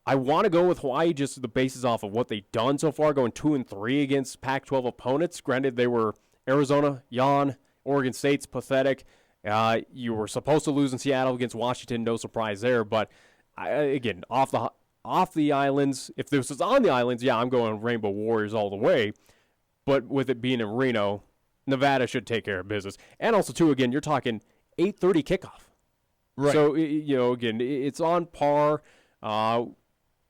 I want to go with Hawaii just the basis off of what they've done so far, going 2-3 against Pac-12 opponents. Granted, they were Arizona, yawn. Oregon State's pathetic. You were supposed to lose in Seattle against Washington, no surprise there. But again, off the islands, if this was on the islands, yeah, I'm going Rainbow Warriors all the way. But with it being in Reno, Nevada should take care of business. And also, too, again, you're talking 8:30 kickoff. Right. So again, it's on par.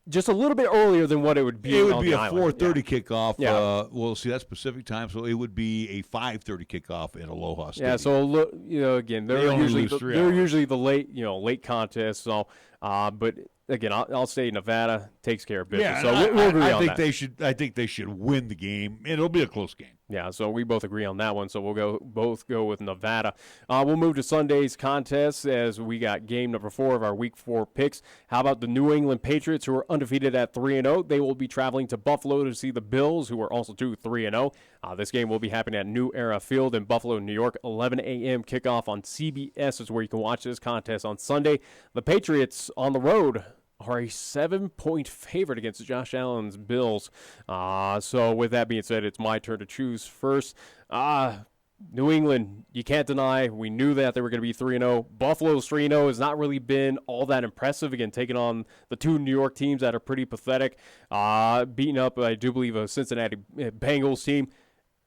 Just a little bit earlier than what it would be. It would be a 4:30 kickoff. Yeah. Well, see, that's Pacific time, so it would be a 5:30 kickoff at Aloha Stadium. Yeah. So again, they're usually the late contest. So, but again, I'll say Nevada takes care of business. Yeah, so we'll agree on that. I think they should win the game, and it'll be a close game. Yeah, so we both agree on that one, so we'll both go with Nevada. We'll move to Sunday's contest as we got game number 4 of our Week 4 picks. How about the New England Patriots, who are undefeated at 3-0? They will be traveling to Buffalo to see the Bills, who are also 3-0. This game will be happening at New Era Field in Buffalo, New York. 11 a.m. kickoff on CBS is where you can watch this contest on Sunday. The Patriots on the road are a 7-point favorite against Josh Allen's Bills. So with that being said, it's my turn to choose first. New England, you can't deny, we knew that they were going to be 3-0. Buffalo's 3-0 has not really been all that impressive. Again, taking on the 2 New York teams that are pretty pathetic. Beating up, I do believe, a Cincinnati Bengals team.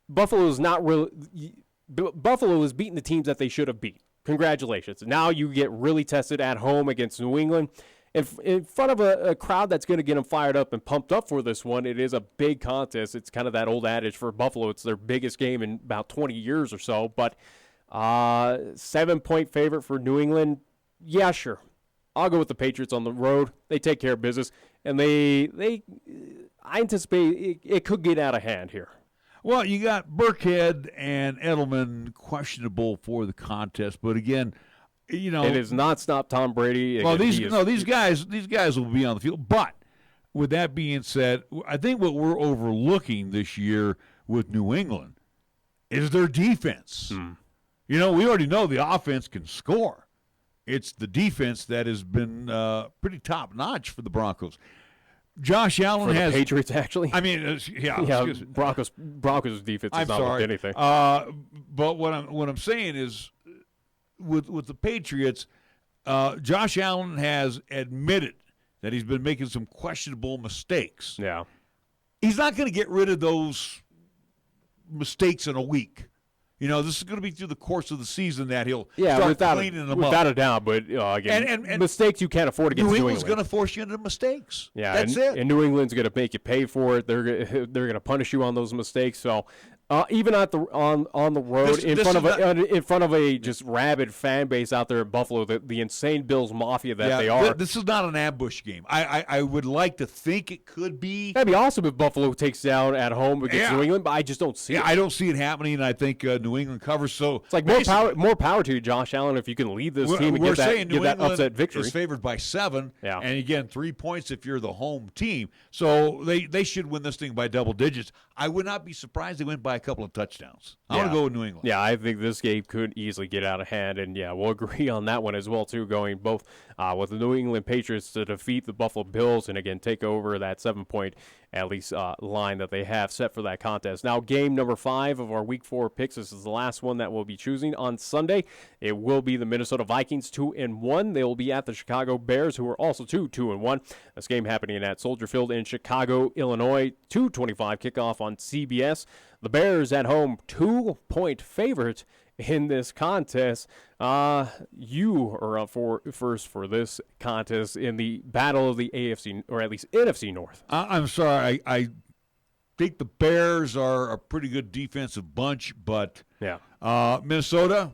Buffalo is beating the teams that they should have beat. Congratulations. Now you get really tested at home against New England. In front of a crowd that's going to get them fired up and pumped up for this one. It is a big contest. It's kind of that old adage for Buffalo. It's their biggest game in about 20 years or so. But 7-point favorite for New England, yeah, sure. I'll go with the Patriots on the road. They take care of business, and I anticipate it could get out of hand here. Well, you got Burkhead and Edelman questionable for the contest, but again, it has not stopped Tom Brady. Well, these guys will be on the field. But with that being said, I think what we're overlooking this year with New England is their defense. We already know the offense can score. It's the defense that has been pretty top notch for the Broncos. Josh Allen has Patriots actually. I mean, Broncos defense is not worth anything. But what I'm saying is, with the Patriots, Josh Allen has admitted that he's been making some questionable mistakes. Yeah. He's not going to get rid of those mistakes in a week. This is going to be through the course of the season that he'll start cleaning them up. Without a doubt, but again, and mistakes you can't afford against New England. New England's going to force you into mistakes. Yeah, that's it. And New England's going to make you pay for it. They're going to punish you on those mistakes. So even on the road, in front of a just rabid fan base out there in Buffalo, the insane Bills Mafia that they are. This is not an ambush game. I would like to think it could be. That'd be awesome if Buffalo takes down at home against New England, but I just don't see it. I don't see it happening, and I think New England covers. So it's like more power to you, Josh Allen, if you can lead this team and get that upset victory. Is favored by 7, yeah. And again 3 points if you're the home team. So they should win this thing by double digits. I would not be surprised they went by a couple of touchdowns. I want to go with New England. Yeah, I think this game could easily get out of hand, and we'll agree on that one as well too. Going both with the New England Patriots to defeat the Buffalo Bills and again take over that 7-point at least line that they have set for that contest. Now, game number 5 of our Week 4 picks. This is the last one that we'll be choosing on Sunday. It will be the Minnesota Vikings 2-1. They will be at the Chicago Bears, who are also 2-1. This game happening at Soldier Field in Chicago, Illinois. 2:25 kickoff on CBS. The Bears at home, 2-point favorite in this contest. You are up first for this contest in the battle of the AFC, or at least NFC North. I'm sorry. I think the Bears are a pretty good defensive bunch, but Minnesota,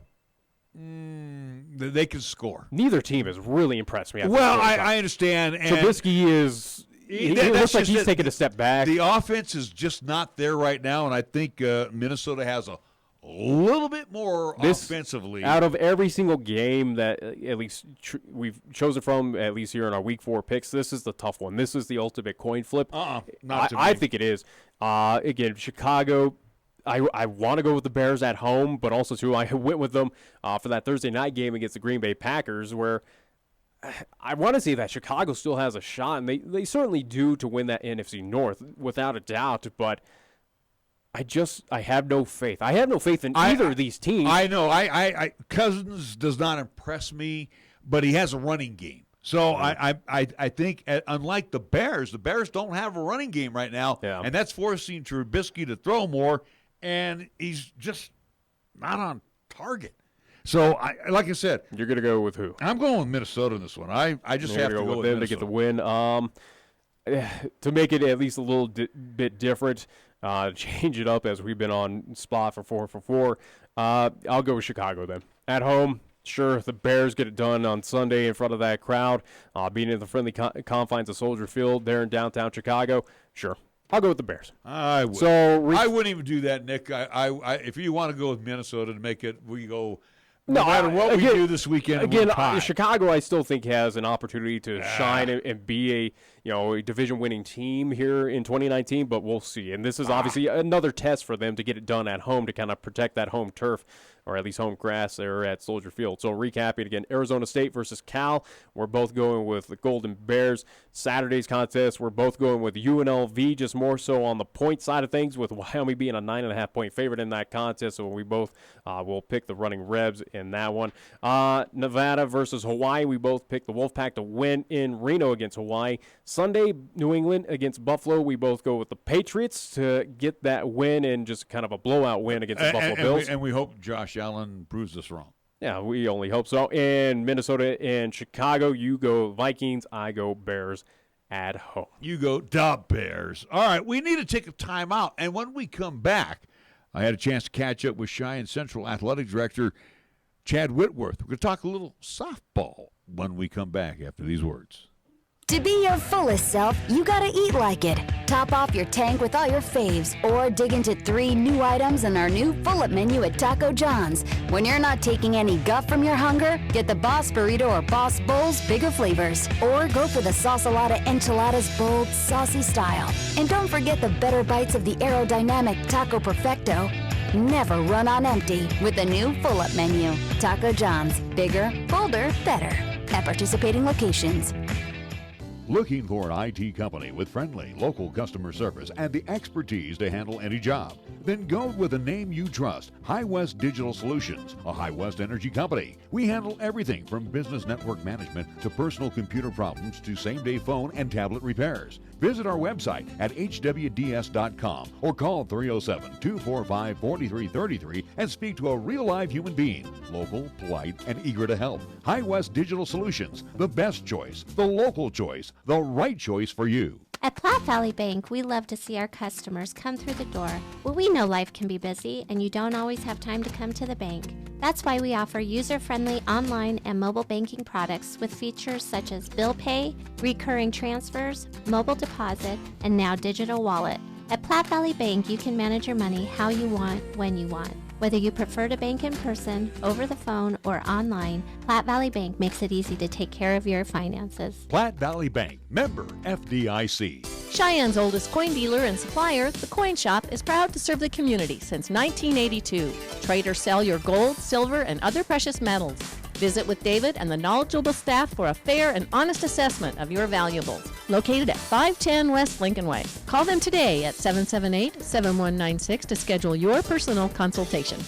they can score. Neither team has really impressed me. Well, I understand. And Trubisky is... He looks like he's taking a step back. The offense is just not there right now, and I think Minnesota has a little bit more offensively. Out of every single game that at least we've chosen from, at least here in our Week 4 picks, this is the tough one. This is the ultimate coin flip. I think it is. Again, Chicago, I want to go with the Bears at home, but also, too, I went with them for that Thursday night game against the Green Bay Packers where I want to say that Chicago still has a shot, and they certainly do to win that NFC North without a doubt, but I have no faith. I have no faith in either of these teams. I know. I Cousins does not impress me, but he has a running game. So I think, unlike the Bears don't have a running game right now, and that's forcing Trubisky to throw more, and he's just not on target. So, like I said, you're going to go with who? I'm going with Minnesota in this one. I just have to go with them to get the win. To make it at least a little bit different, change it up as we've been on spot for 4 for 4. I'll go with Chicago then. At home, sure, the Bears get it done on Sunday in front of that crowd, being in the friendly confines of Soldier Field there in downtown Chicago. Sure, I'll go with the Bears. I would. So I wouldn't even do that, Nick. If you want to go with Minnesota to make it, we go. No matter what we do this weekend, again, Chicago, I still think has an opportunity to shine and be a division-winning team here in 2019. But we'll see. And this is obviously another test for them to get it done at home to kind of protect that home turf, or at least home grass there at Soldier Field. So recapping again, Arizona State versus Cal. We're both going with the Golden Bears. Saturday's contest, we're both going with UNLV, just more so on the point side of things, with Wyoming being a 9.5-point favorite in that contest. So we both will pick the Running Rebs in that one. Nevada versus Hawaii. We both picked the Wolfpack to win in Reno against Hawaii. Sunday, New England against Buffalo. We both go with the Patriots to get that win and just kind of a blowout win against the Buffalo Bills. And we hope Josh Allen proves us wrong. Yeah, we only hope so. In Minnesota and Chicago, you go Vikings, I go Bears at home. You go the Bears. All right, we need to take a timeout. And when we come back, I had a chance to catch up with Cheyenne Central Athletic Director Chad Whitworth. We're going to talk a little softball when we come back after these words. To be your fullest self, you gotta eat like it. Top off your tank with all your faves, or dig into 3 new items in our new Full-Up menu at Taco John's. When you're not taking any guff from your hunger, get the Boss Burrito or Boss Bowls, bigger flavors. Or go for the Sausalada Enchiladas bold, saucy style. And don't forget the better bites of the aerodynamic Taco Perfecto. Never run on empty with the new Full-Up menu. Taco John's, bigger, bolder, better. At participating locations. Looking for an IT company with friendly, local customer service and the expertise to handle any job? Then go with a name you trust, High West Digital Solutions, a High West energy company. We handle everything from business network management to personal computer problems to same-day phone and tablet repairs. Visit our website at hwds.com or call 307-245-4333 and speak to a real live human being, local, polite, and eager to help. High West Digital Solutions, the best choice, the local choice, the right choice for you. At Platte Valley Bank, we love to see our customers come through the door. Well, we know life can be busy and you don't always have time to come to the bank. That's why we offer user-friendly online and mobile banking products with features such as bill pay, recurring transfers, mobile deposit, and now digital wallet. At Platte Valley Bank, you can manage your money how you want, when you want. Whether you prefer to bank in person, over the phone, or online, Platte Valley Bank makes it easy to take care of your finances. Platte Valley Bank, member FDIC. Cheyenne's oldest coin dealer and supplier, the Coin Shop, is proud to serve the community since 1982. Trade or sell your gold, silver, and other precious metals. Visit with David and the knowledgeable staff for a fair and honest assessment of your valuables. Located at 510 West Lincoln Way. Call them today at 778-7196 to schedule your personal consultation.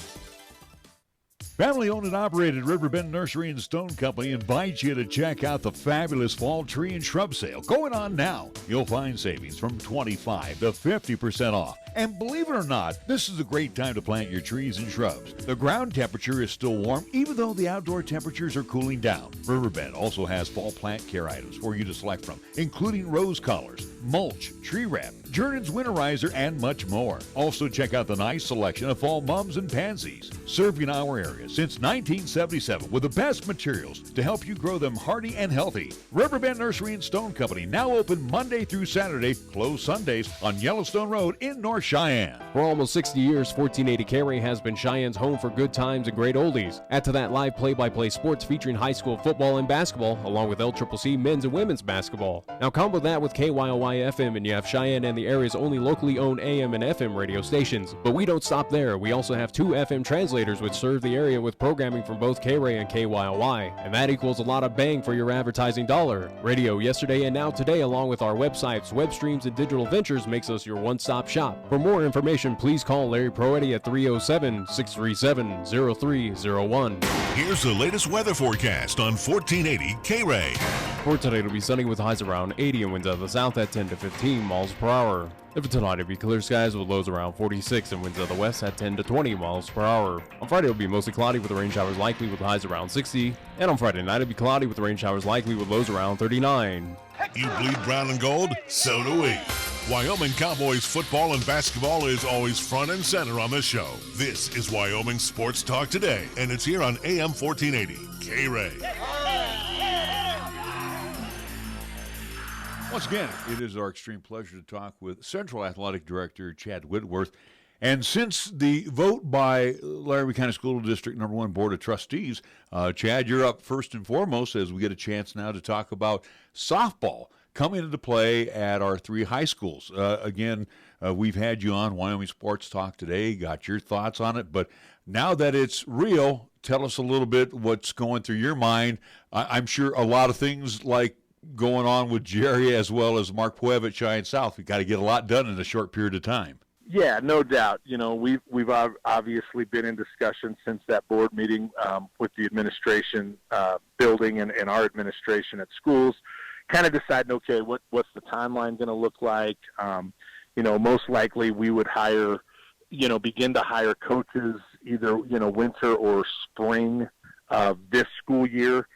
Family-owned and operated Riverbend Nursery and Stone Company invites you to check out the fabulous fall tree and shrub sale going on now. You'll find savings from 25 to 50% off. And believe it or not, this is a great time to plant your trees and shrubs. The ground temperature is still warm, even though the outdoor temperatures are cooling down. Riverbend also has fall plant care items for you to select from, including rose collars, mulch, tree wrap, Jernan's winterizer, and much more. Also check out the nice selection of fall mums and pansies. Serving our area since 1977 with the best materials to help you grow them hardy and healthy. Riverbend Nursery and Stone Company, now open Monday through Saturday, closed Sundays on Yellowstone Road in North Cheyenne. For almost 60 years, 1480 KRAE has been Cheyenne's home for good times and great oldies. Add to that live play-by-play sports featuring high school football and basketball, along with LCCC men's and women's basketball. Now combo that with KYOY-FM and you have Cheyenne and the area's only locally owned AM and FM radio stations. But we don't stop there. We also have 2 FM translators which serve the area with programming from both KRAE and KYOY. And that equals a lot of bang for your advertising dollar. Radio yesterday and now today, along with our websites, web streams, and digital ventures, makes us your one-stop shop. For more information, please call Larry Proetti at 307-637-0301. Here's the latest weather forecast on 1480 KRAE. For today, it'll be sunny with highs around 80 and winds out of the south at 10 to 15 miles per hour. For tonight, it'll be clear skies with lows around 46 and winds out of the west at 10 to 20 miles per hour. On Friday, it'll be mostly cloudy with rain showers likely with highs around 60. And on Friday night, it'll be cloudy with rain showers likely with lows around 39. You bleed brown and gold? So do we. Wyoming Cowboys football and basketball is always front and center on the show. This is Wyoming Sports Talk Today, and it's here on AM 1480 KRAE. Once again, it is our extreme pleasure to talk with Central Athletic Director Chad Whitworth. And since the vote by Laramie County School District No. 1 Board of Trustees, Chad, you're up first and foremost as we get a chance now to talk about softball coming into play at our 3 high schools. Again, we've had you on Wyoming Sports Talk today, got your thoughts on it, but now that it's real, tell us a little bit what's going through your mind. I'm sure a lot of things like going on with Jerry as well as Mark Puev at Cheyenne South. We've got to get a lot done in a short period of time. Yeah, no doubt. You know, we've obviously been in discussion since that board meeting with the administration building and our administration at schools, kind of deciding, okay, what's the timeline going to look like? You know, most likely we would begin to hire coaches either, winter or spring of this school year,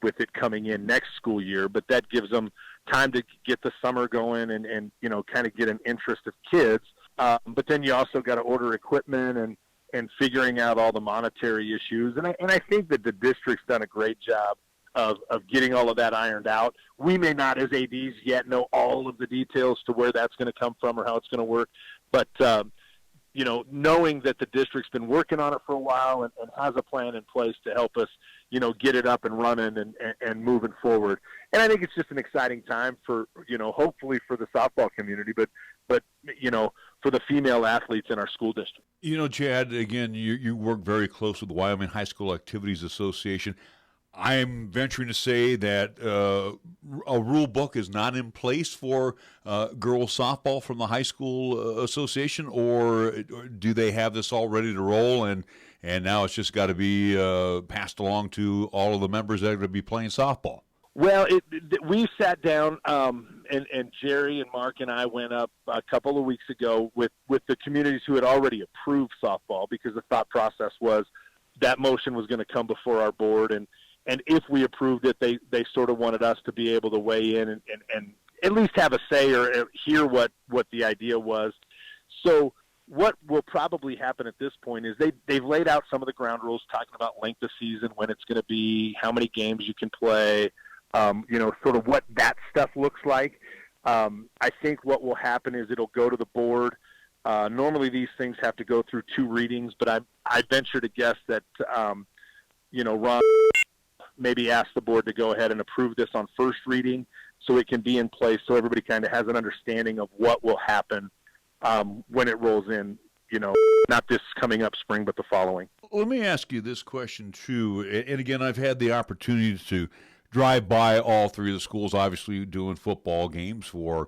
with it coming in next school year. But that gives them time to get the summer going and kind of get an interest of kids. But then you also got to order equipment and figuring out all the monetary issues. And I think that the district's done a great job of getting all of that ironed out. We may not, as ADs, yet know all of the details to where that's going to come from or how it's going to work. But, knowing that the district's been working on it for a while and has a plan in place to help us, get it up and running and moving forward. And I think it's just an exciting time for, hopefully for the softball community, but for the female athletes in our school district. Chad, again, you work very close with the Wyoming High School Activities Association. I'm venturing to say that a rule book is not in place for girls softball from the high school association, or do they have this all ready to roll and now it's just got to be passed along to all of the members that are going to be playing softball? Well, we sat down, and Jerry and Mark and I went up a couple of weeks ago with the communities who had already approved softball, because the thought process was that motion was going to come before our board, and if we approved it, they sort of wanted us to be able to weigh in and at least have a say or hear what the idea was. So what will probably happen at this point is they've laid out some of the ground rules, talking about length of season, when it's going to be, how many games you can play, sort of what that stuff looks like. I think what will happen is it'll go to the board. Normally these things have to go through 2 readings, but I venture to guess that, Ron maybe ask the board to go ahead and approve this on first reading so it can be in place so everybody kind of has an understanding of what will happen when it rolls in, not this coming up spring, but the following. Let me ask you this question, too. And again, I've had the opportunity to drive by all 3 of the schools, obviously doing football games for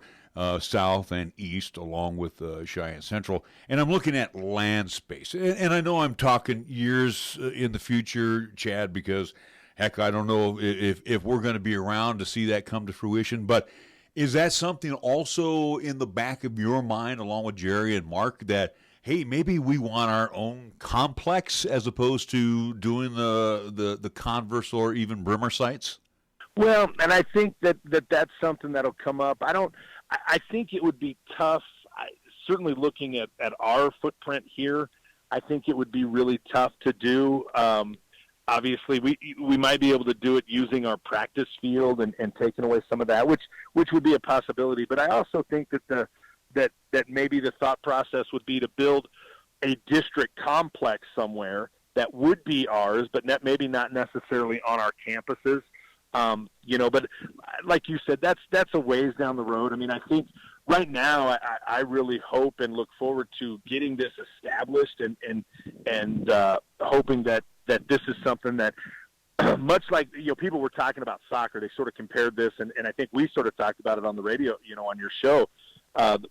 South and East, along with Cheyenne Central. And I'm looking at land space. And I know I'm talking years in the future, Chad, because heck, I don't know if we're going to be around to see that come to fruition. But is that something also in the back of your mind, along with Jerry and Mark, that, hey, maybe we want our own complex as opposed to doing the Converse or even Brimmer sites? Well, and I think that's something that'll come up. I think it would be tough. Certainly looking at our footprint here, I think it would be really tough to do. Obviously, we might be able to do it using our practice field and taking away some of that, which would be a possibility. But I also think that that maybe the thought process would be to build a district complex somewhere that would be ours, but maybe not necessarily on our campuses. But like you said, that's a ways down the road. I mean, I think right now I really hope and look forward to getting this established and hoping that this is something that, much like, people were talking about soccer, they sort of compared this, and I think we sort of talked about it on the radio, on your show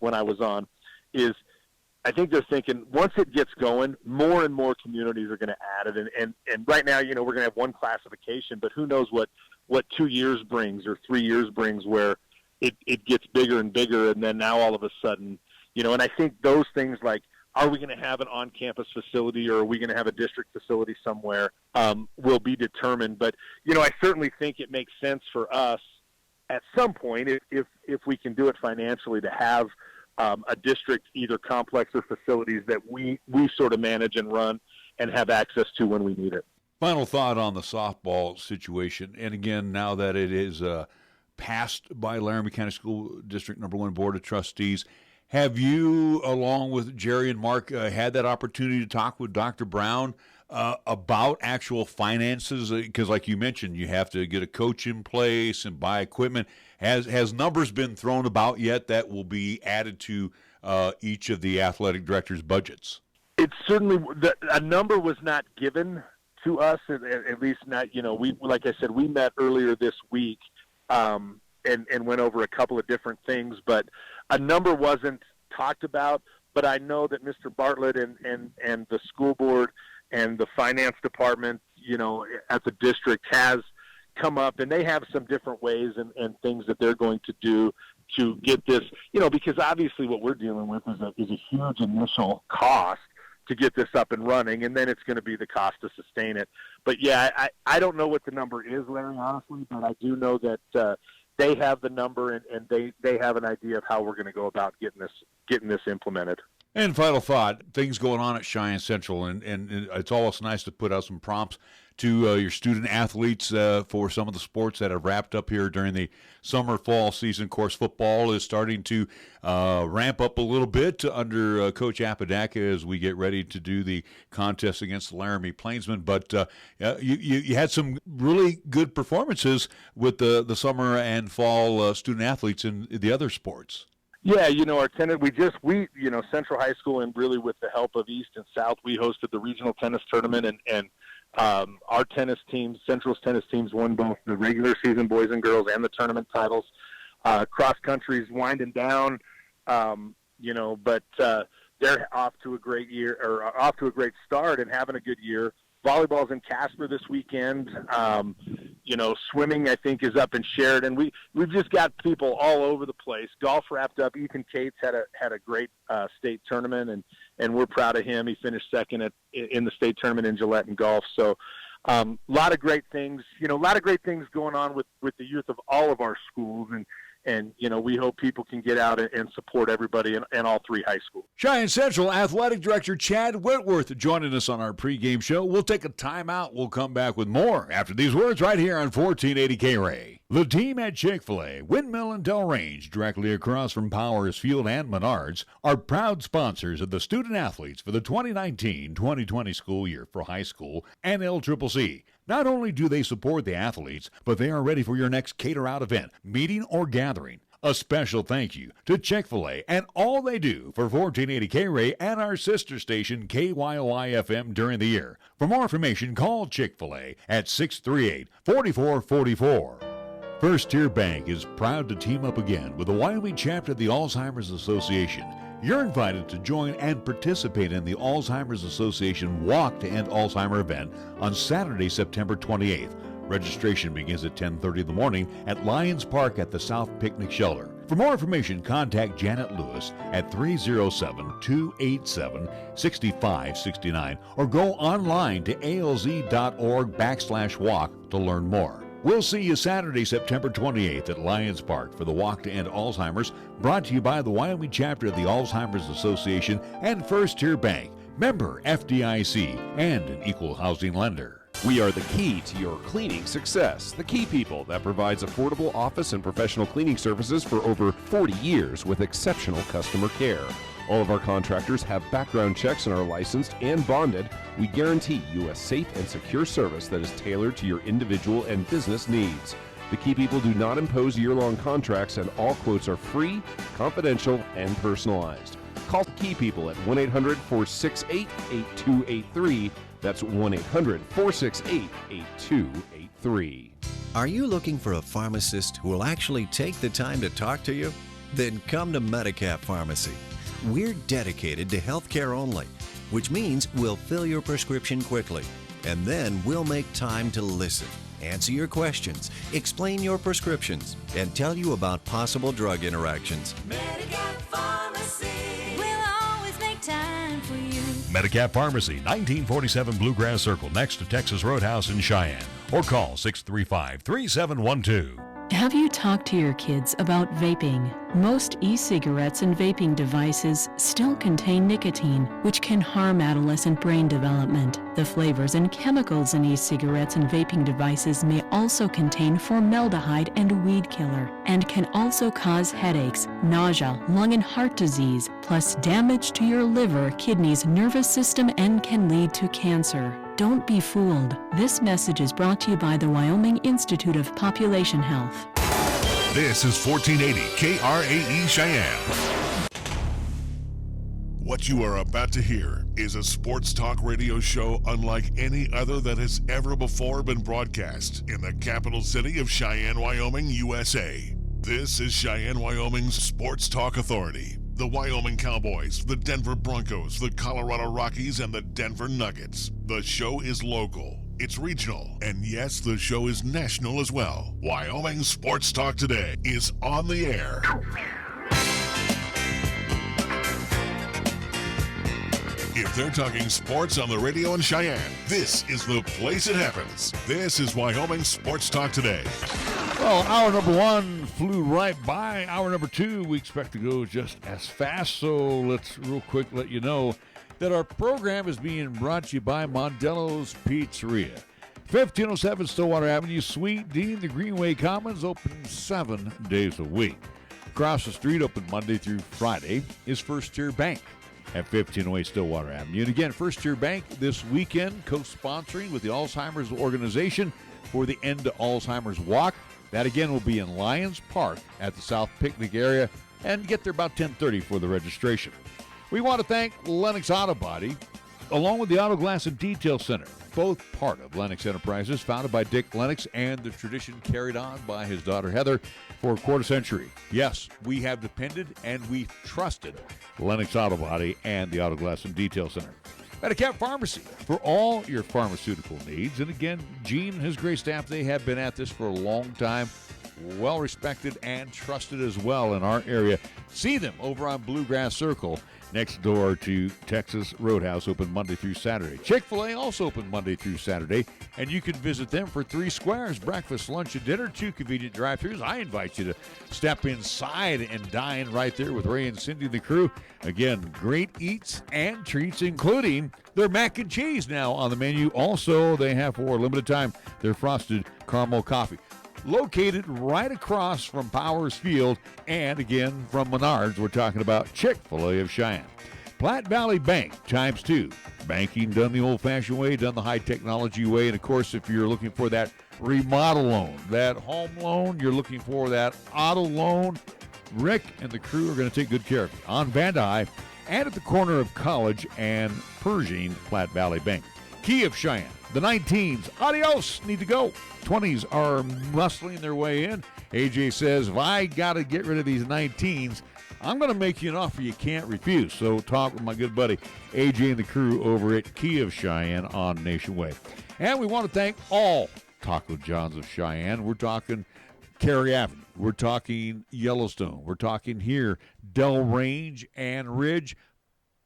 when I was on, is I think they're thinking once it gets going, more and more communities are going to add it. And right now, we're going to have one classification, but who knows what 2 years brings or 3 years brings, where it gets bigger and bigger. And then now all of a sudden, and I think those things like, are we going to have an on-campus facility or are we going to have a district facility somewhere, will be determined. But, I certainly think it makes sense for us at some point, if we can do it financially, to have a district, either complex or facilities that we sort of manage and run and have access to when we need it. Final thought on the softball situation. And again, now that it is passed by Laramie County School District Number 1 Board of Trustees. Have you, along with Jerry and Mark, had that opportunity to talk with Dr. Brown about actual finances? Because like you mentioned, you have to get a coach in place and buy equipment. Has numbers been thrown about yet that will be added to each of the athletic directors' budgets? It certainly, a number was not given to us, at least not, we, like I said, we met earlier this week and went over a couple of different things, but a number wasn't talked about. But I know that Mr. Bartlett and the school board and the finance department, at the district has come up, and they have some different ways and things that they're going to do to get this, because obviously what we're dealing with is a huge initial cost to get this up and running, and then it's going to be the cost to sustain it. But yeah, I don't know what the number is, Larry, honestly, but I do know that they have the number and they have an idea of how we're going to go about getting this implemented. And final thought, things going on at Cheyenne Central, and it's always nice to put out some prompts to your student athletes for some of the sports that have wrapped up here during the summer-fall season. Of course, football is starting to ramp up a little bit under Coach Apodaca as we get ready to do the contest against the Laramie Plainsmen. But you had some really good performances with the summer and fall student athletes in the other sports. Yeah, our tennis, Central High School, and really with the help of East and South, we hosted the regional tennis tournament, and our tennis teams, Central's tennis teams, won both the regular season boys and girls and the tournament titles. Cross country's winding down, but they're off to a great year, or off to a great start and having a good year. Volleyball's in Casper this weekend. Swimming, I think, is up in Sheridan. We've just got people all over the place. Golf wrapped up. Ethan Cates had a great state tournament, and we're proud of him. He finished second in the state tournament in Gillette in golf. So a lot of great things. A lot of great things going on with the youth of all of our schools, and we hope people can get out and support everybody in all three high schools. Cheyenne Central Athletic Director Chad Whitworth joining us on our pregame show. We'll take a timeout. We'll come back with more after these words right here on 1480 KRAE. The team at Chick-fil-A, Windmill and Del Range, directly across from Powers Field and Menards, are proud sponsors of the student athletes for the 2019-2020 school year for high school and LCCC. Not only do they support the athletes, but they are ready for your next cater-out event, meeting, or gathering. A special thank you to Chick-fil-A and all they do for 1480 KRAE and our sister station KYOI-FM during the year. For more information, call Chick-fil-A at 638-4444. First Tier Bank is proud to team up again with the Wyoming chapter of the Alzheimer's Association. You're invited to join and participate in the Alzheimer's Association Walk to End Alzheimer event on Saturday, September 28th. Registration begins at 10:30 in the morning at Lions Park at the South Picnic Shelter. For more information, contact Janet Lewis at 307-287-6569 or go online to alz.org/walk to learn more. We'll see you Saturday, September 28th at Lions Park for the Walk to End Alzheimer's, brought to you by the Wyoming chapter of the Alzheimer's Association and First Tier Bank, member FDIC, and an equal housing lender. We are the key to your cleaning success. The Key People that provides affordable office and professional cleaning services for over 40 years with exceptional customer care. All of our contractors have background checks and are licensed and bonded. We guarantee you a safe and secure service that is tailored to your individual and business needs. The Key People do not impose year-long contracts, and all quotes are free, confidential, and personalized. Call Key People at 1-800-468-8283. That's 1-800-468-8283. Are you looking for a pharmacist who will actually take the time to talk to you? Then come to Medicap Pharmacy. We're dedicated to healthcare only, which means we'll fill your prescription quickly, and then we'll make time to listen, answer your questions, explain your prescriptions, and tell you about possible drug interactions. Medicap Pharmacy, we'll always make time for you. Medicap Pharmacy, 1947 Bluegrass Circle, next to Texas Roadhouse in Cheyenne. Or call 635-3712. Have you talked to your kids about vaping? Most e-cigarettes and vaping devices still contain nicotine, which can harm adolescent brain development. The flavors and chemicals in e-cigarettes and vaping devices may also contain formaldehyde and weed killer, and can also cause headaches, nausea, lung and heart disease, plus damage to your liver, kidneys, nervous system, and can lead to cancer. Don't be fooled. This message is brought to you by the Wyoming Institute of Population Health. This is 1480 KRAE Cheyenne. What you are about to hear is a sports talk radio show unlike any other that has ever before been broadcast in the capital city of Cheyenne, Wyoming, USA. This is Cheyenne, Wyoming's Sports Talk Authority. The Wyoming Cowboys, the Denver Broncos, the Colorado Rockies, and the Denver Nuggets. The show is local, it's regional, and yes, the show is national as well. Wyoming Sports Talk Today is on the air. If they're talking sports on the radio in Cheyenne, this is the place it happens. This is Wyoming Sports Talk Today. Well, hour number one flew right by. Hour number two, we expect to go just as fast. So let's real quick let you know that our program is being brought to you by Mondello's Pizzeria. 1507 Stillwater Avenue, Suite D, the Greenway Commons, open 7 days a week. Across the street, open Monday through Friday, is First Tier Bank at 1508 Stillwater Avenue. And again, First Tier Bank this weekend, co-sponsoring with the Alzheimer's Organization for the End to Alzheimer's Walk. That again will be in Lions Park at the South Picnic area, and get there about 10:30 for the registration. We want to thank Lennox Auto Body, along with the Auto Glass and Detail Center, both part of Lennox Enterprises, founded by Dick Lennox, and the tradition carried on by his daughter Heather for a quarter century. Yes, we have depended and we've trusted Lennox Auto Body and the Auto Glass and Detail Center. Medicap Pharmacy for all your pharmaceutical needs. And again, Gene and his great staff, they have been at this for a long time, well respected and trusted as well in our area. See them over on Bluegrass Circle next door to Texas Roadhouse, open Monday through Saturday. Chick-fil-A also open Monday through Saturday, and you can visit them for 3 squares, breakfast, lunch, and dinner, 2 convenient drive-thrus. I invite you to step inside and dine right there with Ray and Cindy and the crew. Again, great eats and treats, including their mac and cheese now on the menu. Also, they have for a limited time their frosted caramel coffee. Located right across from Powers Field, and again from Menards, we're talking about Chick-fil-A of Cheyenne. Platte Valley Bank ×2. Banking done the old-fashioned way, done the high-technology way. And, of course, if you're looking for that remodel loan, that home loan, you're looking for that auto loan, Rick and the crew are going to take good care of you. On Van Dyke and at the corner of College and Pershing, Platte Valley Bank. Key of Cheyenne. The 19s, adios, need to go. 20s are muscling their way in. AJ says, if I got to get rid of these 19s, I'm going to make you an offer you can't refuse. So talk with my good buddy AJ and the crew over at Key of Cheyenne on Nation Way. And we want to thank all Taco John's of Cheyenne. We're talking KRAE Avenue. We're talking Yellowstone. We're talking here Del Range and Ridge,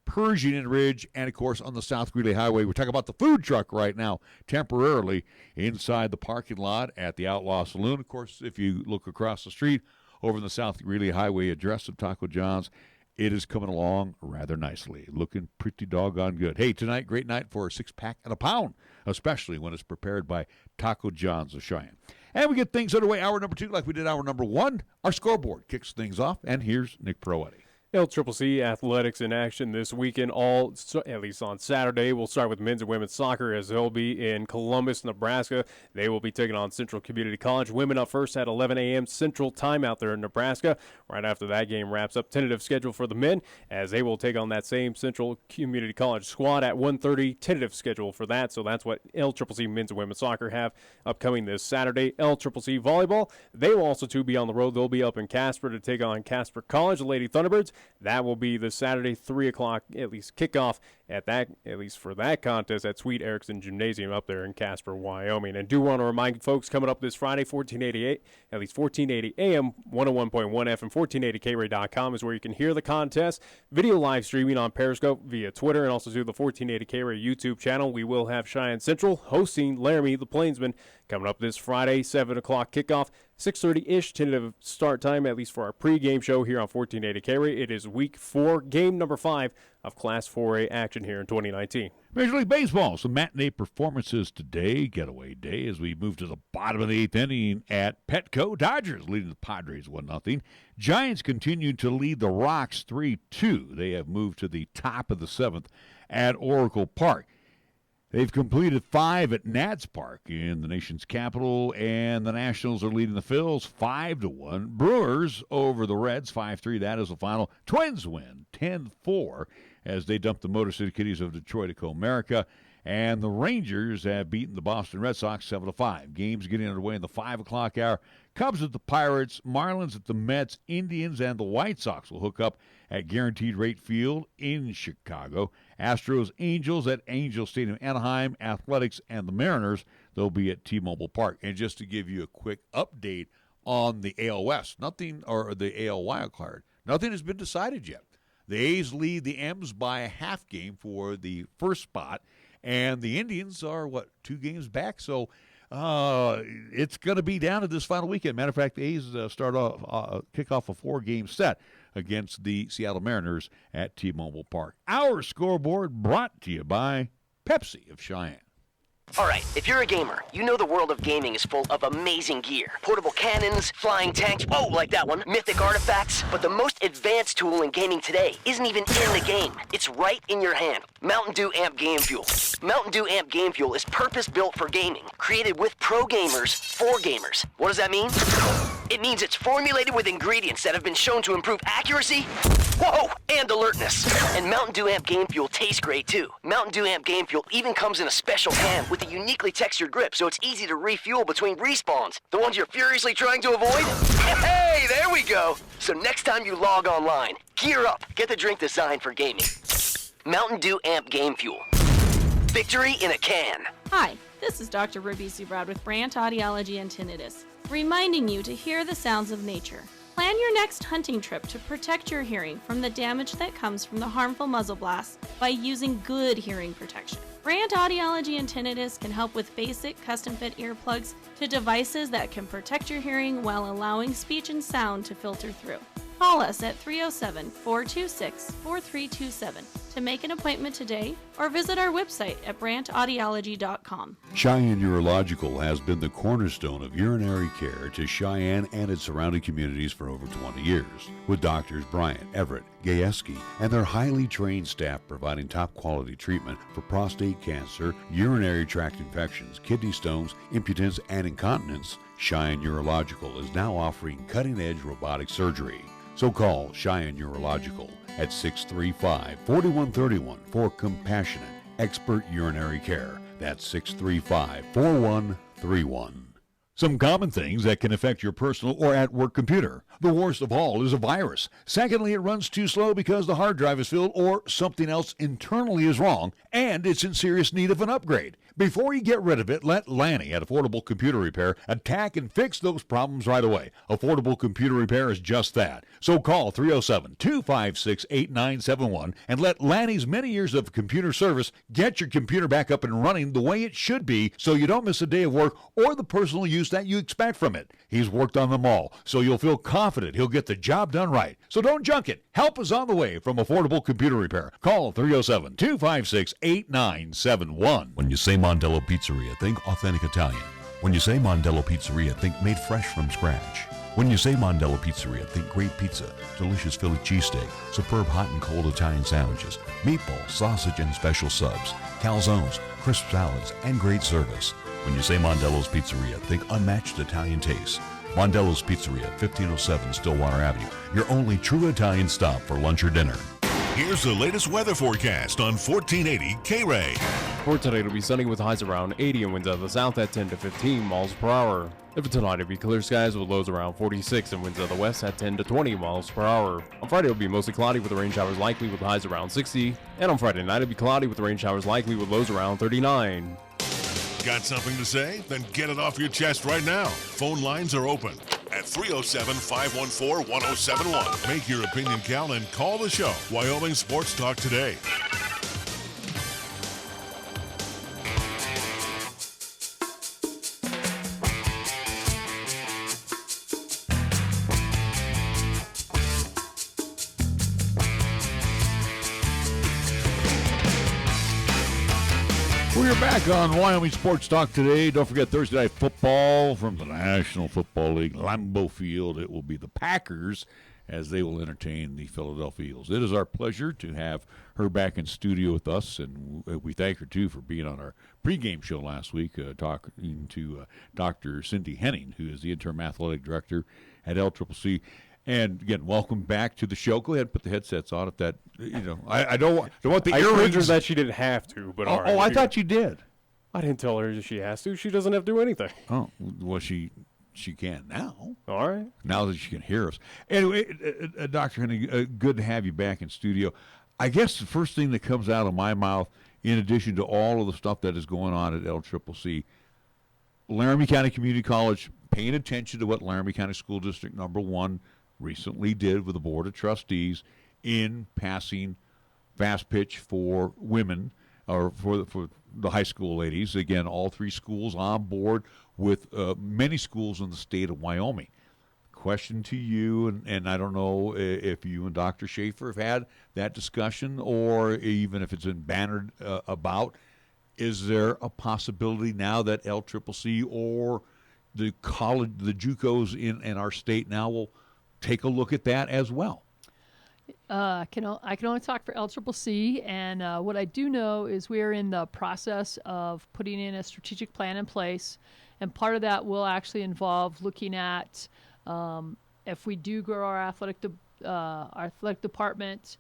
Pershing and Ridge, and, of course, on the South Greeley Highway. We're talking about the food truck right now, temporarily inside the parking lot at the Outlaw Saloon. Of course, if you look across the street over the South Greeley Highway address of Taco John's, it is coming along rather nicely, looking pretty doggone good. Hey, tonight, great night for a 6-pack and a pound, especially when it's prepared by Taco John's of Cheyenne. And we get things underway. Hour number 2, like we did hour number 1. Our scoreboard kicks things off, and here's Nick Proetti. LCCC athletics in action this weekend, at least on Saturday. We'll start with men's and women's soccer, as they'll be in Columbus, Nebraska. They will be taking on Central Community College. Women up first at 11 a.m. Central Time out there in Nebraska. Right after that game wraps up, tentative schedule for the men, as they will take on that same Central Community College squad at 1:30. Tentative schedule for that, so that's what LCCC men's and women's soccer have upcoming this Saturday. LCCC volleyball, they will also too be on the road. They'll be up in Casper to take on Casper College, the Lady Thunderbirds. That will be the Saturday 3 o'clock, at least kickoff at least for that contest at Sweet Erickson Gymnasium up there in Casper, Wyoming. And do want to remind folks, coming up this Friday, 1480 AM, 101.1 FM, 1480KRAE.com is where you can hear the contest. Video live streaming on Periscope via Twitter, and also through the 1480KRAE YouTube channel. We will have Cheyenne Central hosting Laramie the Plainsman coming up this Friday, 7 o'clock kickoff. 6:30-ish tentative start time, at least for our pregame show here on 1480 KRAE. It is week 4, game number 5 of Class 4A action here in 2019. Major League Baseball, some matinee performances today, getaway day, as we move to the bottom of the 8th inning at Petco. Dodgers leading the Padres 1-0. Giants continue to lead the Rocks 3-2. They have moved to the top of the 7th at Oracle Park. They've completed 5 at Nats Park in the nation's capital, and the Nationals are leading the Phils 5-1. Brewers over the Reds 5-3. That is the final. Twins win 10-4 as they dump the Motor City Kitties of Detroit to Comerica. And the Rangers have beaten the Boston Red Sox 7-5. Games getting underway in the 5 o'clock hour. Cubs at the Pirates, Marlins at the Mets, Indians and the White Sox will hook up at Guaranteed Rate Field in Chicago. Astros, Angels at Angel Stadium, Anaheim, Athletics, and the Mariners, they'll be at T-Mobile Park. And just to give you a quick update on the AL West, or the AL wild card, nothing has been decided yet. The A's lead the M's by a half game for the first spot, and the Indians are, 2 games back? So it's going to be down to this final weekend. Matter of fact, the A's kick off a 4-game set against the Seattle Mariners at T-Mobile Park. Our scoreboard brought to you by Pepsi of Cheyenne. All right, if you're a gamer, you know the world of gaming is full of amazing gear. Portable cannons, flying tanks, oh, like that one, mythic artifacts. But the most advanced tool in gaming today isn't even in the game. It's right in your hand. Mountain Dew Amp Game Fuel. Mountain Dew Amp Game Fuel is purpose-built for gaming, created with pro gamers for gamers. What does that mean? It means it's formulated with ingredients that have been shown to improve accuracy, and alertness. And Mountain Dew Amp Game Fuel tastes great too. Mountain Dew Amp Game Fuel even comes in a special can with a uniquely textured grip, so it's easy to refuel between respawns. The ones you're furiously trying to avoid? Hey, there we go. So next time you log online, gear up. Get the drink designed for gaming. Mountain Dew Amp Game Fuel. Victory in a can. Hi, this is Dr. Ruby Zubrod with Brandt Audiology and Tinnitus, reminding you to hear the sounds of nature. Plan your next hunting trip to protect your hearing from the damage that comes from the harmful muzzle blasts by using good hearing protection. Brandt Audiology and Tinnitus can help with basic custom-fit earplugs to devices that can protect your hearing while allowing speech and sound to filter through. Call us at 307-426-4327 to make an appointment today or visit our website at brandtaudiology.com. Cheyenne Urological has been the cornerstone of urinary care to Cheyenne and its surrounding communities for over 20 years, with doctors Bryant, Everett, Gajewski, and their highly trained staff providing top-quality treatment for prostate cancer, urinary tract infections, kidney stones, impotence, and incontinence. Cheyenne Urological is now offering cutting-edge robotic surgery. So call Cheyenne Urological at 635-4131 for compassionate, expert urinary care. That's 635-4131. Some common things that can affect your personal or at-work computer. The worst of all is a virus. Secondly, it runs too slow because the hard drive is filled or something else internally is wrong, and it's in serious need of an upgrade. Before you get rid of it, let Lanny at Affordable Computer Repair attack and fix those problems right away. Affordable Computer Repair is just that. So call 307-256-8971 and let Lanny's many years of computer service get your computer back up and running the way it should be so you don't miss a day of work or the personal use that you expect from it. He's worked on them all, so you'll feel confident he'll get the job done right. So don't junk it. Help is on the way from Affordable Computer Repair. Call 307-256-8971. When you say Mondello Pizzeria, think authentic Italian. When you say Mondello Pizzeria, think made fresh from scratch. When you say Mondello Pizzeria, think great pizza, delicious Philly cheesesteak, superb hot and cold Italian sandwiches, meatballs, sausage, and special subs, calzones, crisp salads, and great service. When you say Mondello's Pizzeria, think unmatched Italian taste. Mondello's Pizzeria, 1507 Stillwater Avenue, your only true Italian stop for lunch or dinner. Here's the latest weather forecast on 1480 KRAE. For today, it'll be sunny with highs around 80 and winds out of the south at 10 to 15 miles per hour. For tonight, it'll be clear skies with lows around 46 and winds out of the west at 10 to 20 miles per hour. On Friday, it'll be mostly cloudy with rain showers likely with highs around 60. And on Friday night, it'll be cloudy with rain showers likely with lows around 39. Got something to say? Then get it off your chest right now. Phone lines are open at 307-514-1071. Make your opinion count and call the show. Wyoming Sports Talk today. We're back on Wyoming Sports Talk today. Don't forget Thursday Night Football from the National Football League, Lambeau Field. It will be the Packers as they will entertain the Philadelphia Eagles. It is our pleasure to have her back in studio with us, and we thank her, too, for being on our pregame show last week, talking to Dr. Cindy Henning, who is the interim athletic director at LCCC. And again, welcome back to the show. Go ahead and put the headsets on if that, I don't want the I told earrings. her that she didn't have to, but all right. Oh, I thought you did. I didn't tell her that she has to. She doesn't have to do anything. Oh, well, she can now. All right. Now that she can hear us. Anyway, Dr. Henning, good to have you back in studio. I guess the first thing that comes out of my mouth, in addition to all of the stuff that is going on at LCCC, Laramie County Community College paying attention to what Laramie County School District number 1 recently did with the Board of Trustees in passing fast pitch for women, or for the high school ladies. Again, all 3 schools on board with many schools in the state of Wyoming. Question to you, and I don't know if you and Dr. Schaefer have had that discussion, or even if it's been bannered about, is there a possibility now that LCCC or the college, the JUCOs in our state now will take a look at that as well? I can only talk for LCCC, and what I do know is we are in the process of putting in a strategic plan in place, and part of that will actually involve looking at if we do grow our athletic department,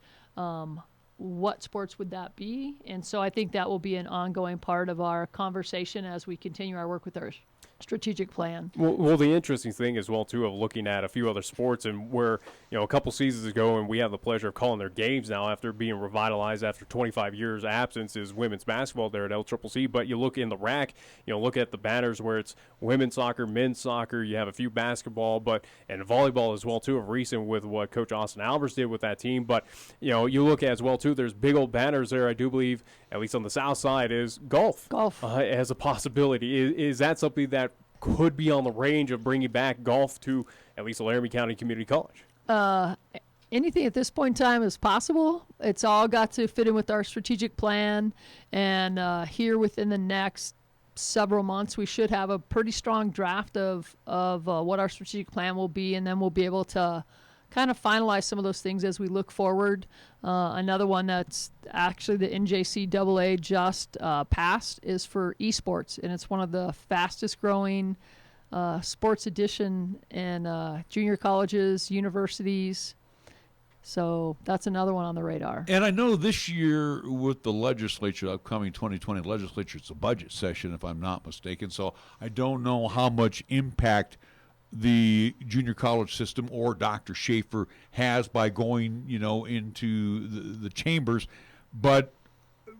what sports would that be? And so I think that will be an ongoing part of our conversation as we continue our work with our strategic plan. Well, the interesting thing as well, too, of looking at a few other sports, and where, a couple seasons ago, and we have the pleasure of calling their games now after being revitalized after 25 years absence, is women's basketball there at LCCC. But you look in the RAC, look at the banners where it's women's soccer, men's soccer, you have a few basketball, and volleyball as well, too, of recent with what Coach Austin Albers did with that team. But, you look at as well, too, there's big old banners there, I do believe, at least on the south side, is golf. As a possibility. Is that something that could be on the range of bringing back golf to at least Laramie County Community College? Anything at this point in time is possible. It's all got to fit in with our strategic plan, and here within the next several months we should have a pretty strong draft of what our strategic plan will be, and then we'll be able to kind of finalize some of those things as we look forward. Another one that's actually the NJCAA just passed is for esports, and it's one of the fastest growing sports edition in junior colleges, universities. So that's another one on the radar. And I know this year with the legislature, upcoming 2020 legislature, it's a budget session, if I'm not mistaken. So I don't know how much impact the junior college system or Dr. Schaefer has by going, into the chambers. But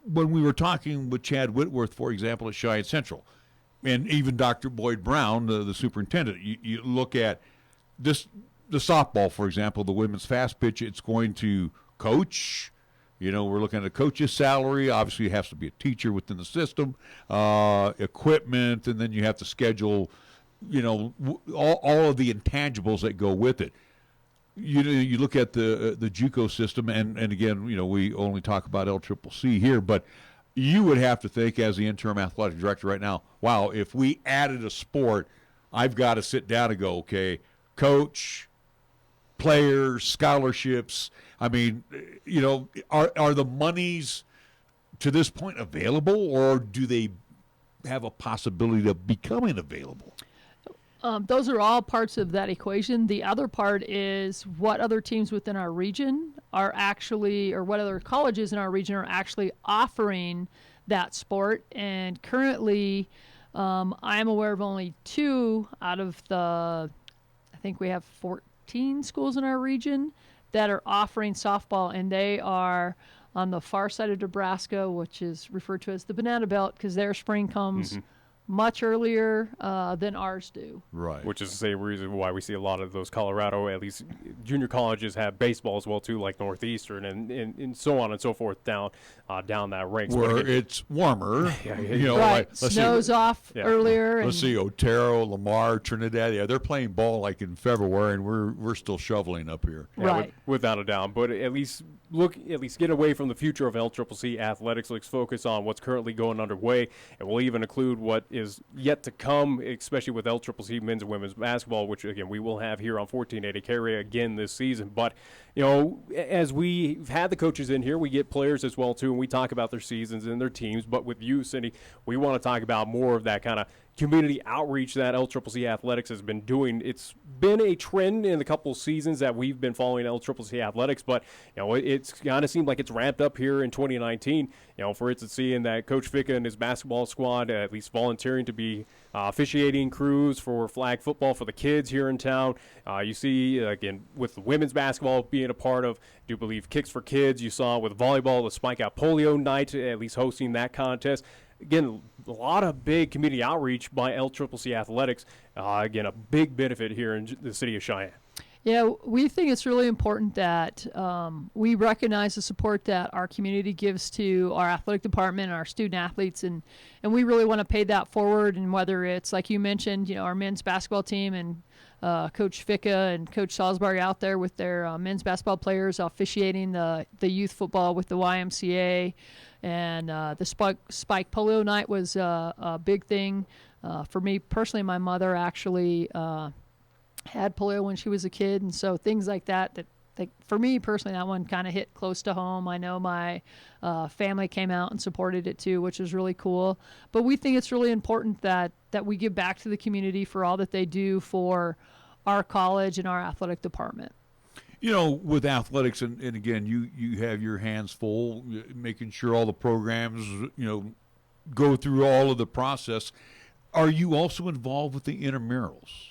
when we were talking with Chad Whitworth, for example, at Cheyenne Central, and even Dr. Boyd Brown, the superintendent, you look at this, the softball, for example, the women's fast pitch, it's going to coach. We're looking at a coach's salary. Obviously, it has to be a teacher within the system, equipment, and then you have to schedule all of the intangibles that go with it. You look at the JUCO system, and again, we only talk about LCCC here, but you would have to think as the interim athletic director right now, wow, if we added a sport, I've got to sit down and go, okay, coach, players, scholarships. I mean, are the monies to this point available, or do they have a possibility of becoming available? Those are all parts of that equation. The other part is what other teams within our region are actually, or what other colleges in our region are actually offering that sport. And currently, I'm aware of only 2 out of the, I think we have 14 schools in our region that are offering softball, and they are on the far side of Nebraska, which is referred to as the Banana Belt, because their spring comes much earlier than ours do. Right. Which is the same reason why we see a lot of those Colorado, at least junior colleges, have baseball as well too, like Northeastern and so on and so forth down that ranks. Where it's warmer. You know, right. like, let's Snow's off earlier. Let's see, Otero, Lamar, Trinidad. Yeah, they're playing ball like in February, and we're still shoveling up here. Yeah, right. Without a doubt. But at least get away from the future of LCCC athletics. Let's focus on what's currently going underway, and we'll even include what is yet to come, especially with LCCC men's and women's basketball, which again we will have here on 1480 KRAE again this season. But you know, as we've had the coaches in here, we get players as well too, and we talk about their seasons and their teams. But with you, Cindy, we want to talk about more of that kind of community outreach that LCCC athletics has been doing. It's been a trend in the couple seasons that we've been following LCCC athletics, but you know, it's kind of seemed like it's ramped up here in 2019. You know, for instance, seeing that Coach Ficca and his basketball squad at least volunteering to be officiating crews for flag football for the kids here in town. You see, again, with the women's basketball being a part of, I do believe, Kicks for Kids. You saw with volleyball, the Spike Out Polio Night, at least hosting that contest. Again, a lot of big community outreach by LCCC athletics. Again, a big benefit here in the city of Cheyenne. Yeah, we think it's really important that we recognize the support that our community gives to our athletic department and our student athletes, and we really want to pay that forward. And whether it's, like you mentioned, you know, our men's basketball team and Coach Ficca and Coach Salisbury out there with their men's basketball players officiating the youth football with the YMCA, and the Spike Polio Night was a big thing. For me personally, my mother actually had polio when she was a kid, and so things like that for me personally, that one kind of hit close to home. I know my family came out and supported it too, which was really cool. But we think it's really important that we give back to the community for all that they do for our college and our athletic department. You know, with athletics, and again, you have your hands full, making sure all the programs, you know, go through all of the process. Are you also involved with the intramurals?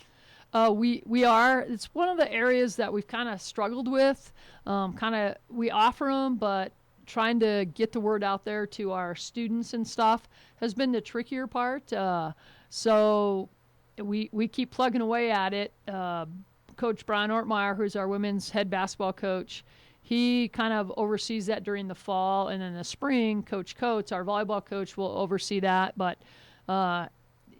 We are. It's one of the areas that we've kind of struggled with. We offer them, but trying to get the word out there to our students and stuff has been the trickier part. So we keep plugging away at it. Coach Brian Ortmeyer, who's our women's head basketball coach, he kind of oversees that during the fall, and in the spring, Coach Coates, our volleyball coach, will oversee that. But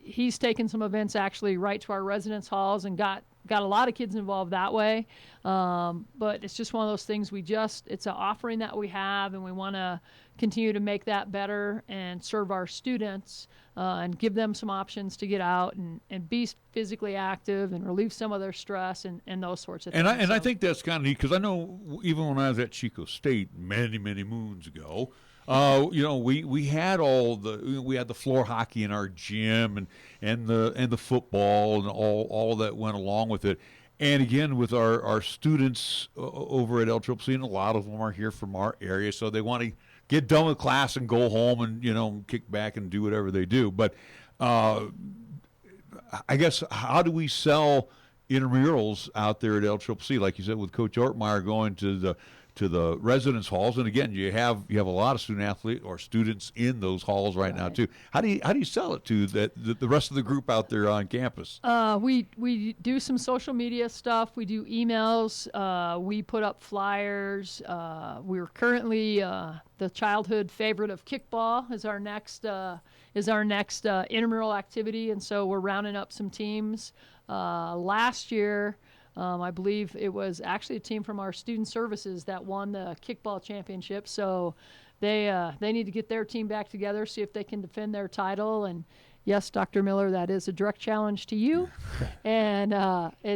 he's taken some events actually right to our residence halls and got a lot of kids involved that way. But it's just one of those things it's an offering that we have, and we want to continue to make that better and serve our students and give them some options to get out and be physically active and relieve some of their stress and those sorts of things. And I think that's kind of neat, because I know even when I was at Chico State many moons ago, you know, we had we had the floor hockey in our gym and the football and all that went along with it. And again, with our students over at LCCC, and a lot of them are here from our area, so they want to get done with class and go home and, you know, kick back and do whatever they do. But I guess, how do we sell intramurals out there at LCCC? Like you said, with Coach Ortmeyer going to the residence halls, and again, you have a lot of student athlete or students in those halls right now too. How do you sell it to the rest of the group out there on campus? We do some social media stuff. We do emails. We put up flyers. We're currently the childhood favorite of kickball is our next intramural activity, and so we're rounding up some teams. Last year, I believe it was actually a team from our student services that won the kickball championship. So they need to get their team back together, see if they can defend their title. And yes, Dr. Miller, that is a direct challenge to you. and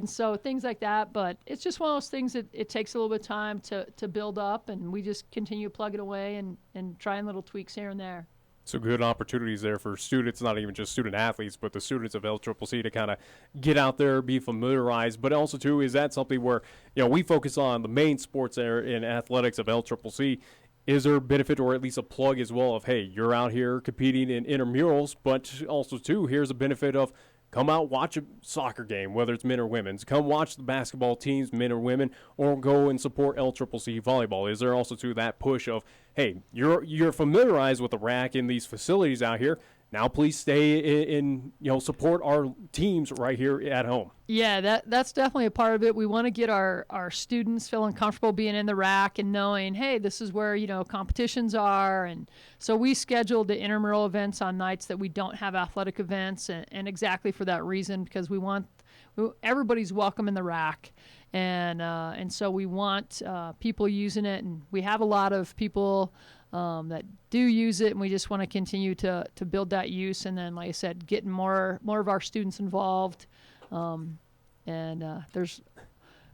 so things like that. But it's just one of those things that it takes a little bit of time to build up, and we just continue plugging away and trying little tweaks here and there. So good opportunities there for students, not even just student athletes, but the students of LCCC to kind of get out there, be familiarized. But also, too, is that something where, you know, we focus on the main sports there in athletics of LCCC. Is there a benefit or at least a plug as well of, hey, you're out here competing in intramurals, but also, too, here's a benefit of come out, watch a soccer game, whether it's men or women's. Come watch the basketball teams, men or women, or go and support LCCC volleyball. Is there also, too, that push of, hey, you're familiarized with the rack in these facilities out here. now please stay in support our teams right here at home. Yeah, that's definitely a part of it. We want to get our students feeling comfortable being in the RAC and knowing, hey, this is where, competitions are. And so we scheduled the intramural events on nights that we don't have athletic events, and exactly for that reason, because everybody's welcome in the RAC. And so we want people using it, and we have a lot of people that do use it, and we just want to continue to build that use. And then, like I said, getting more of our students involved. There's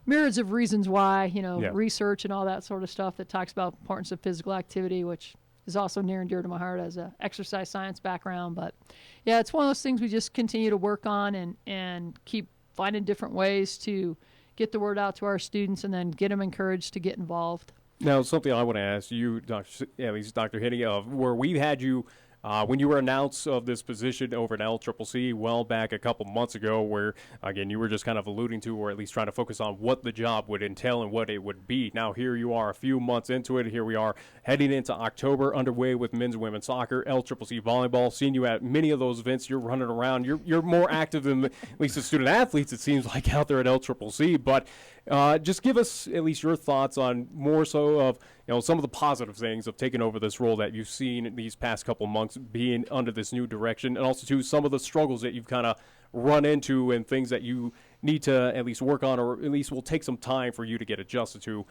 myriads of reasons why, research and all that sort of stuff that talks about the importance of physical activity, which is also near and dear to my heart as an exercise science background. But yeah, it's one of those things we just continue to work on and keep finding different ways to get the word out to our students and then get them encouraged to get involved. Now, something I want to ask you, Dr. Henning, where we had you when you were announced of this position over at LCCC well back a couple months ago, where, again, you were just kind of alluding to, or at least trying to focus on what the job would entail and what it would be. Now, here you are a few months into it. Here we are heading into October, underway with men's and women's soccer, LCCC volleyball. Seeing you at many of those events, you're running around. You're more active than at least the student athletes, it seems like, out there at LCCC. But just give us at least your thoughts on more so of some of the positive things of taking over this role that you've seen in these past couple months being under this new direction, and also too some of the struggles that you've kind of run into and things that you need to at least work on, or at least will take some time for you to get adjusted to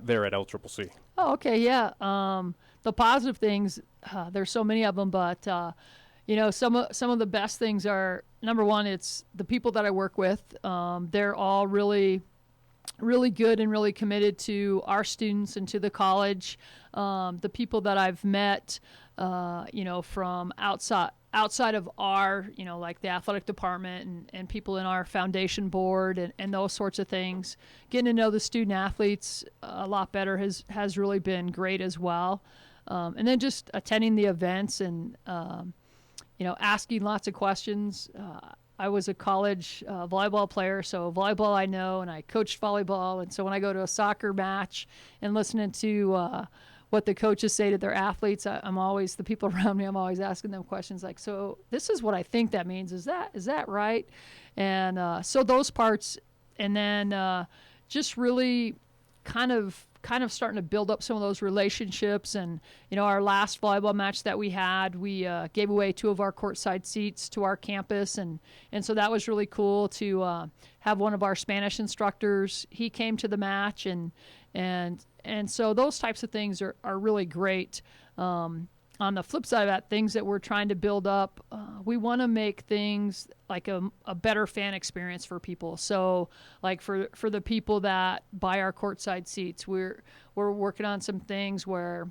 there at LCCC. Oh, okay, yeah. The positive things, there's so many of them, but some of the best things are, number one, it's the people that I work with. They're all really good and really committed to our students and to the college. The people that I've met, from outside of our, like the athletic department and people in our foundation board and those sorts of things, getting to know the student athletes a lot better has really been great as well. And then just attending the events and, asking lots of questions. I was a college volleyball player, so volleyball I know, and I coached volleyball. And so when I go to a soccer match and listening to what the coaches say to their athletes, the people around me, I'm always asking them questions like, so this is what I think that means. Is that right? And so those parts, and then just really kind of starting to build up some of those relationships. And, our last volleyball match that we had, we gave away 2 of our courtside seats to our campus. And so that was really cool to have one of our Spanish instructors. He came to the match. And so those types of things are really great. On the flip side of that, things that we're trying to build up, we want to make things like a better fan experience for people. So like for the people that buy our courtside seats, we're working on some things where,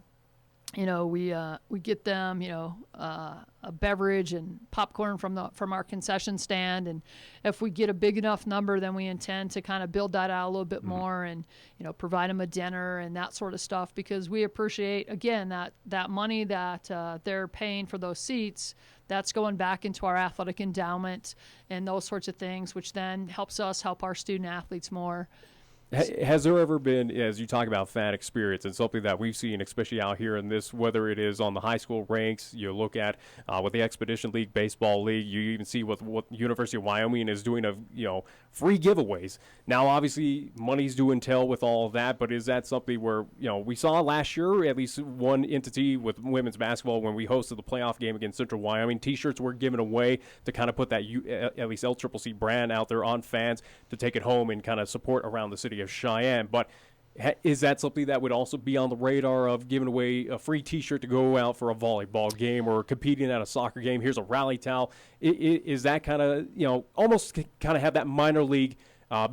we get them, a beverage and popcorn from our concession stand. And if we get a big enough number, then we intend to kind of build that out a little bit more and, provide them a dinner and that sort of stuff, because we appreciate, again, that money that they're paying for those seats. That's going back into our athletic endowment and those sorts of things, which then helps us help our student athletes more. Has there ever been, as you talk about fan experience, and something that we've seen, especially out here in this, whether it is on the high school ranks, you look at with the Expedition League, Baseball League, you even see what University of Wyoming is doing of, free giveaways. Now, obviously, money's due entail with all of that, but is that something where, we saw last year, at least one entity with women's basketball, when we hosted the playoff game against Central Wyoming, T-shirts were given away to kind of put that, at least LCCC brand out there on fans to take it home and kind of support around the city of Cheyenne. But is that something that would also be on the radar of giving away a free T-shirt to go out for a volleyball game or competing at a soccer game? Here's a rally towel. Is that kind of, almost kind of have that minor league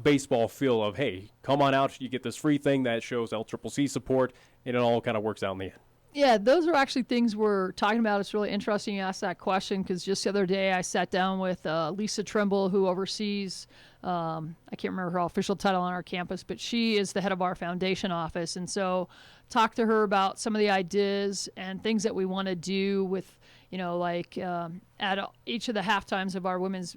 baseball feel of, hey, come on out, you get this free thing that shows LCCC support, and it all kind of works out in the end? Yeah, those are actually things we're talking about. It's really interesting you asked that question, because just the other day I sat down with Lisa Trimble, who oversees, I can't remember her official title on our campus, but she is the head of our foundation office. And so talked to her about some of the ideas and things that we want to do with, at each of the halftimes of our women's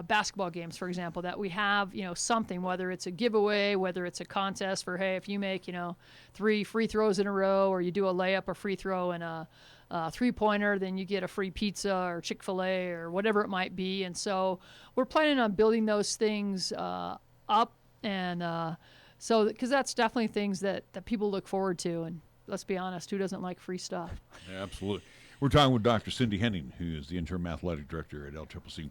basketball games, for example, that we have, something, whether it's a giveaway, whether it's a contest for, hey, if you make, 3 free throws in a row, or you do a layup, a free throw, and a three-pointer, then you get a free pizza or Chick-fil-A or whatever it might be. And so we're planning on building those things up, and so because that's definitely things that people look forward to. And let's be honest, who doesn't like free stuff? Yeah, absolutely. We're talking with Dr. Cindy Henning, who is the interim athletic director at LCCC.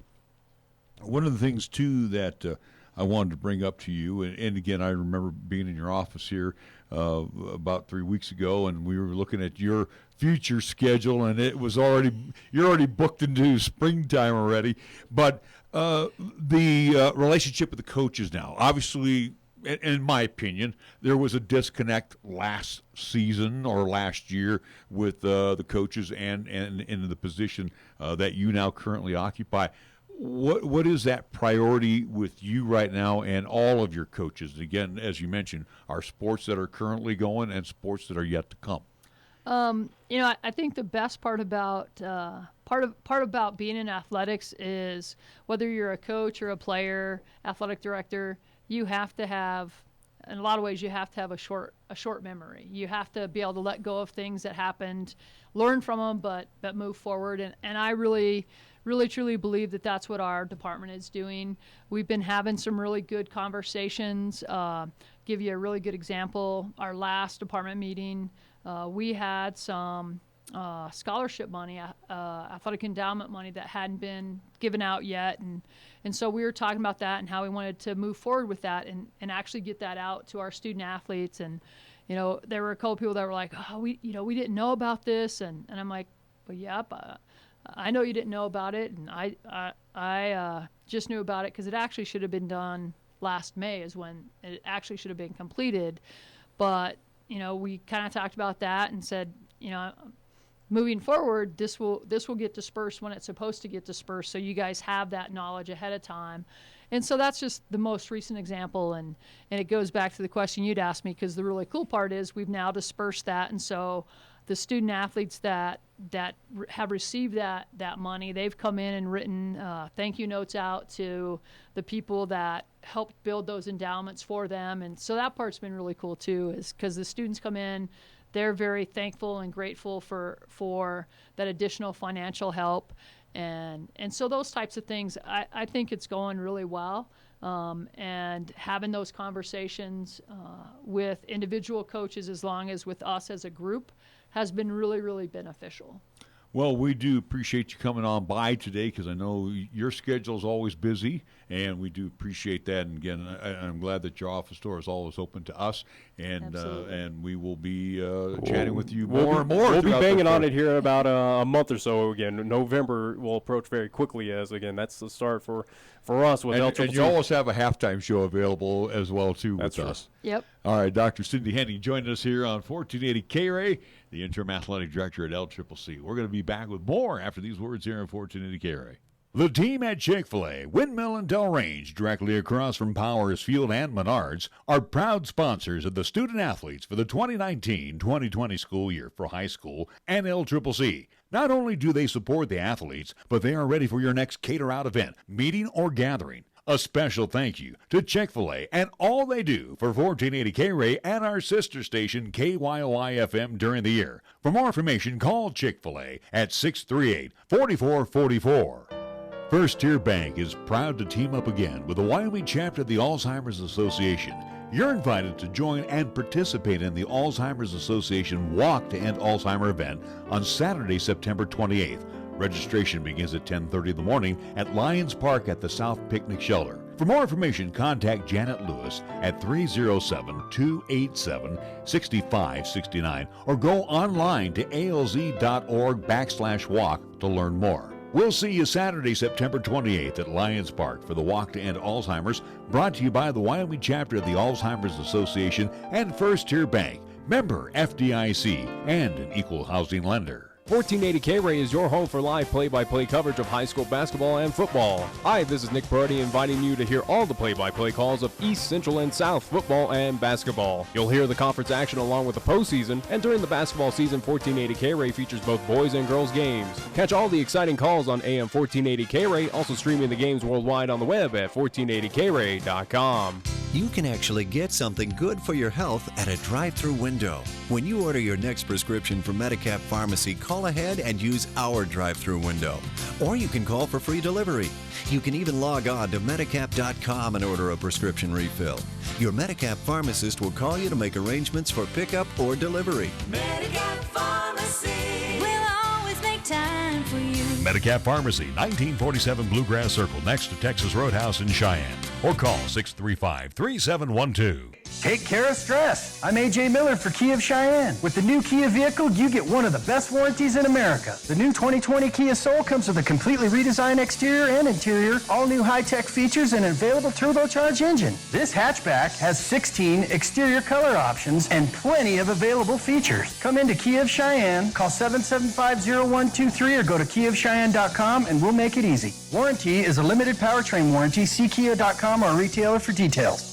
One of the things, too, that I wanted to bring up to you, and again, I remember being in your office here about 3 weeks ago, and we were looking at your future schedule, and you're already booked into springtime already. But the relationship with the coaches now, obviously, in my opinion, there was a disconnect last season or last year with the coaches and in the position that you now currently occupy. What is that priority with you right now and all of your coaches? Again, as you mentioned, are sports that are currently going and sports that are yet to come. I think the best part about about being in athletics is whether you're a coach or a player, athletic director, you have to have, in a lot of ways, you have to have a short memory. You have to be able to let go of things that happened, learn from them, but move forward. And I really truly believe that that's what our department is doing. We've been having some really good conversations. Give you a really good example. Our last department meeting, we had some scholarship money, athletic endowment money that hadn't been given out yet. And so we were talking about that and how we wanted to move forward with that and actually get that out to our student athletes. And, there were a couple people that were like, oh, we didn't know about this. And I'm like, well, yep, I know you didn't know about it. And I just knew about it because it actually should have been done last May is when it actually should have been completed. But, we kind of talked about that and said, moving forward, this will get dispersed when it's supposed to get dispersed, so you guys have that knowledge ahead of time. And so that's just the most recent example, and it goes back to the question you'd asked me, because the really cool part is we've now dispersed that, and so the student athletes that have received that money, they've come in and written thank you notes out to the people that helped build those endowments for them. And so that part's been really cool too, is because the students come in, they're very thankful and grateful for that additional financial help. And so those types of things, I think it's going really well. And having those conversations with individual coaches as long as with us as a group has been really, really beneficial. Well, we do appreciate you coming on by today because I know your schedule is always busy, and we do appreciate that. And again, I'm glad that your office door is always open to us, and we will be chatting with you more and more. We'll be banging on it here in about a month or so. Again, November will approach very quickly, as again that's the start for us with LCCC. And you always have a halftime show available as well too with us. Yep. All right, Dr. Cindy Henning joining us here on 1480 KRAE, the interim athletic director at LCCC. We're going to be back with more after these words here on 1480 KRAE. The team at Chick-fil-A, Windmill and Del Range, directly across from Powers Field and Menards, are proud sponsors of the student athletes for the 2019-2020 school year for high school and LCCC. Not only do they support the athletes, but they are ready for your next cater-out event, meeting, or gathering. A special thank you to Chick-fil-A and all they do for 1480 KRAE and our sister station KYOI-FM during the year. For more information, call Chick-fil-A at 638-4444. First Tier Bank is proud to team up again with the Wyoming chapter of the Alzheimer's Association. You're invited to join and participate in the Alzheimer's Association Walk to End Alzheimer event on Saturday, September 28th. Registration begins at 10:30 in the morning at Lions Park at the South Picnic Shelter. For more information, contact Janet Lewis at 307-287-6569 or go online to alz.org/walk to learn more. We'll see you Saturday, September 28th at Lions Park for the Walk to End Alzheimer's, brought to you by the Wyoming chapter of the Alzheimer's Association and First Tier Bank, member FDIC, and an equal housing lender. 1480 KRAE is your home for live play-by-play coverage of high school basketball and football. Hi, this is Nick Brody inviting you to hear all the play-by-play calls of East, Central, and South football and basketball. You'll hear the conference action along with the postseason, and during the basketball season, 1480 KRAE features both boys and girls games. Catch all the exciting calls on AM 1480 KRAE, also streaming the games worldwide on the web at 1480KRAE.com. You can actually get something good for your health at a drive-through window. When you order your next prescription from Medicap Pharmacy, call ahead and use our drive-through window. Or you can call for free delivery. You can even log on to Medicap.com and order a prescription refill. Your Medicap pharmacist will call you to make arrangements for pickup or delivery. Medicap Pharmacy. We'll always make time for you. Medicap Pharmacy, 1947 Bluegrass Circle, next to Texas Roadhouse in Cheyenne. Or call 635-3712. Take care of stress. I'm AJ Miller for Kia of Cheyenne. With the new Kia vehicle, you get one of the best warranties in America. The new 2020 Kia Soul comes with a completely redesigned exterior and interior, all new high-tech features, and an available turbocharged engine. This hatchback has 16 exterior color options and plenty of available features. Come into Kia of Cheyenne, call 775-0123 or go to KiaofCheyenne.com and we'll make it easy. Warranty is a limited powertrain warranty. See Kia.com or a retailer for details.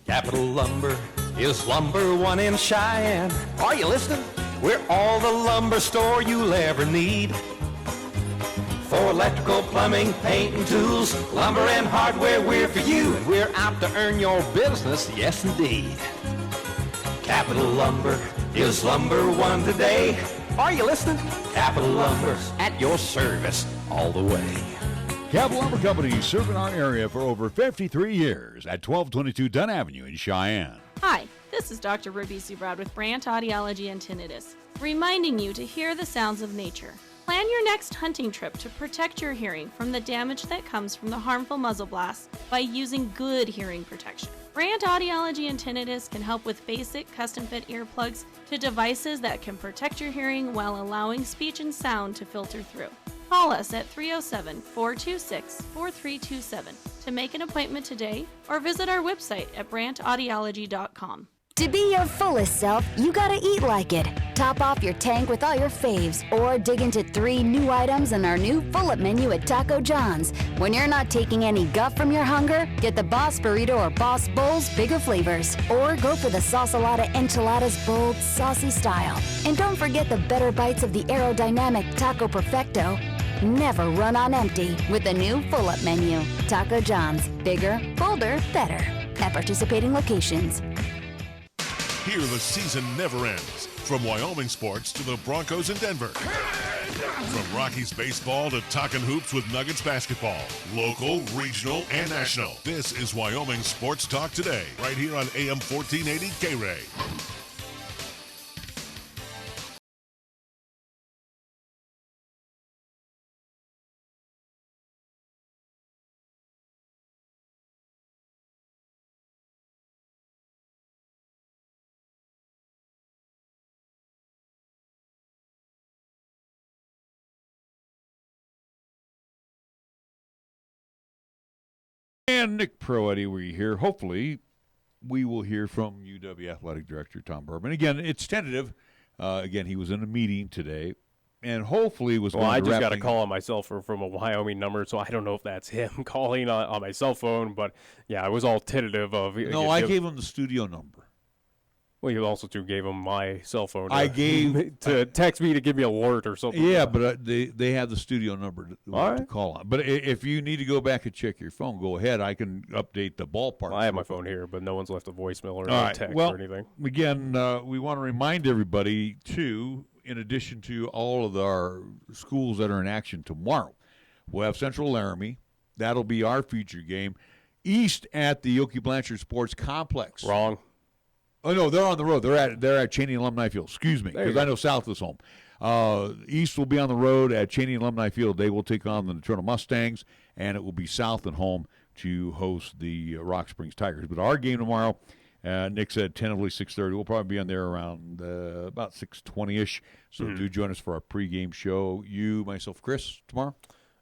Capital Lumber is number one in Cheyenne. Are you listening? We're all the lumber store you'll ever need. For electrical, plumbing, paint, and tools, lumber and hardware, we're for you. And we're out to earn your business, yes indeed. Capital Lumber is number one today. Are you listening? Capital Lumber's at your service all the way. Capital Lumber Company, serving our area for over 53 years at 1222 Dunn Avenue in Cheyenne. Hi, this is Dr. Ruby Zubrod with Brandt Audiology and Tinnitus, reminding you to hear the sounds of nature. Plan your next hunting trip to protect your hearing from the damage that comes from the harmful muzzle blasts by using good hearing protection. Brandt Audiology and Tinnitus can help with basic custom-fit earplugs to devices that can protect your hearing while allowing speech and sound to filter through. Call us at 307-426-4327 to make an appointment today or visit our website at brandtaudiology.com. To be your fullest self, you gotta eat like it. Top off your tank with all your faves, or dig into 3 new items in our new Full Up menu at Taco John's. When you're not taking any guff from your hunger, get the Boss Burrito or Boss Bowls bigger flavors. Or go for the Salsalada Enchiladas bold, saucy style. And don't forget the better bites of the aerodynamic Taco Perfecto. Never run on empty with the new Full Up menu. Taco John's. Bigger, bolder, better. At participating locations. Here the season never ends. From Wyoming sports to the Broncos in Denver. From Rockies baseball to talking hoops with Nuggets basketball. Local, regional, and national. This is Wyoming Sports Talk Today, right here on AM 1480 KRAE. And Nick Proetti, we're here. Hopefully, we will hear from UW Athletic Director Tom Burman. Again, it's tentative. Again, he was in a meeting today, and hopefully was. Well, I just got a call on my cell phone from a Wyoming number, so I don't know if that's him calling on my cell phone. But yeah, it was all tentative. I gave him the studio number. Well, you also gave him my cell phone. To text me to give me an alert or something. Yeah, but they have the studio number to call on. But if you need to go back and check your phone, go ahead. I can update the ballpark. Well, I have my phone here, but no one's left a voicemail or text or anything. Again, we want to remind everybody, too, in addition to all of our schools that are in action tomorrow, we'll have Central Laramie. That'll be our feature game. East at the Yoki Blanchard Sports Complex. Wrong. Oh no, they're on the road. They're at Cheney Alumni Field. Excuse me, because I know South is home. East will be on the road at Cheney Alumni Field. They will take on the Natrona Mustangs, and it will be South at home to host the Rock Springs Tigers. But our game tomorrow, Nick said tentatively 6:30. We'll probably be on there around about 6:20ish. So do join us for our pregame show. You, myself, Chris, tomorrow.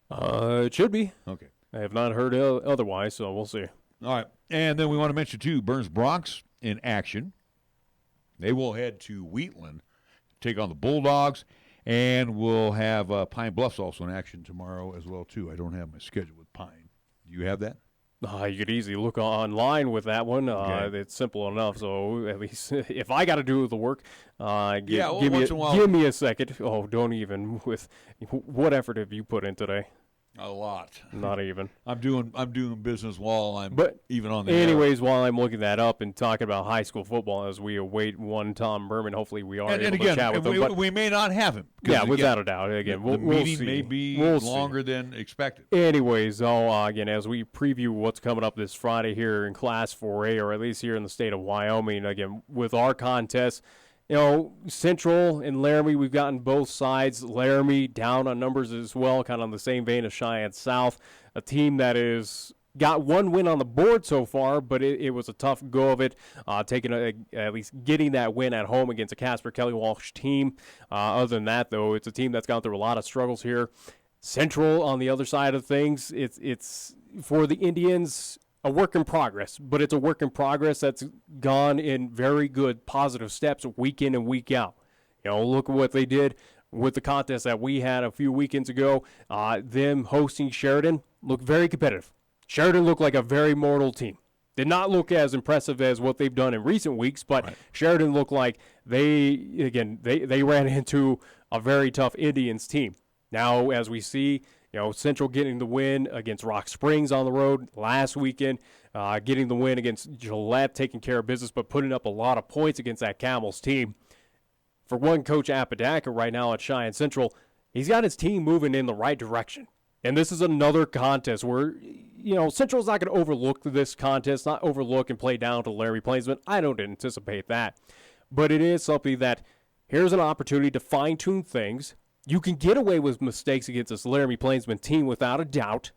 It should be. Okay. I have not heard otherwise, so we'll see. All right, and then we want to mention too, Burns Bronx in action. They will head to Wheatland, take on the Bulldogs, and we'll have Pine Bluffs also in action tomorrow as well, too. I don't have my schedule with Pine. Do you have that? You could easily look online with that one. Okay. It's simple enough, so at least if I got to do the work, give me a second. Oh, don't even. What effort have you put in today? A lot. Not even. I'm doing business while I'm even on the anyways, while I'm looking that up and talking about high school football as we await one Tom Burman, hopefully we are able to chat with him. But we may not have him. Yeah, without a doubt. Again, the we'll meeting see. may be longer than expected. Anyways, again, as we preview what's coming up this Friday here in Class 4A, or at least here in the state of Wyoming, again, with our contest, Central and Laramie, we've gotten both sides. Laramie down on numbers as well, kind of on the same vein as Cheyenne South, a team that is got one win on the board so far, but it was a tough go of it, at least getting that win at home against a Casper Kelly Walsh team. Other than that, though, it's a team that's gone through a lot of struggles here. Central, on the other side of things, it's for the Indians, a work in progress, but it's a work in progress that's gone in very good positive steps week in and week out. Look at what they did with the contest that we had a few weekends ago. Them hosting Sheridan looked very competitive. Sheridan looked like a very mortal team. Did not look as impressive as what they've done in recent weeks, but Sheridan looked like they ran into a very tough Indians team. Now, as we see, Central getting the win against Rock Springs on the road last weekend, getting the win against Gillette, taking care of business, but putting up a lot of points against that Camels team. For one, Coach Apodaca right now at Cheyenne Central, he's got his team moving in the right direction. And this is another contest where, Central's not going to overlook this contest, not overlook and play down to Laramie Plainsman. I don't anticipate that. But it is something that here's an opportunity to fine-tune things. You can get away with mistakes against this Laramie Plainsman team without a doubt,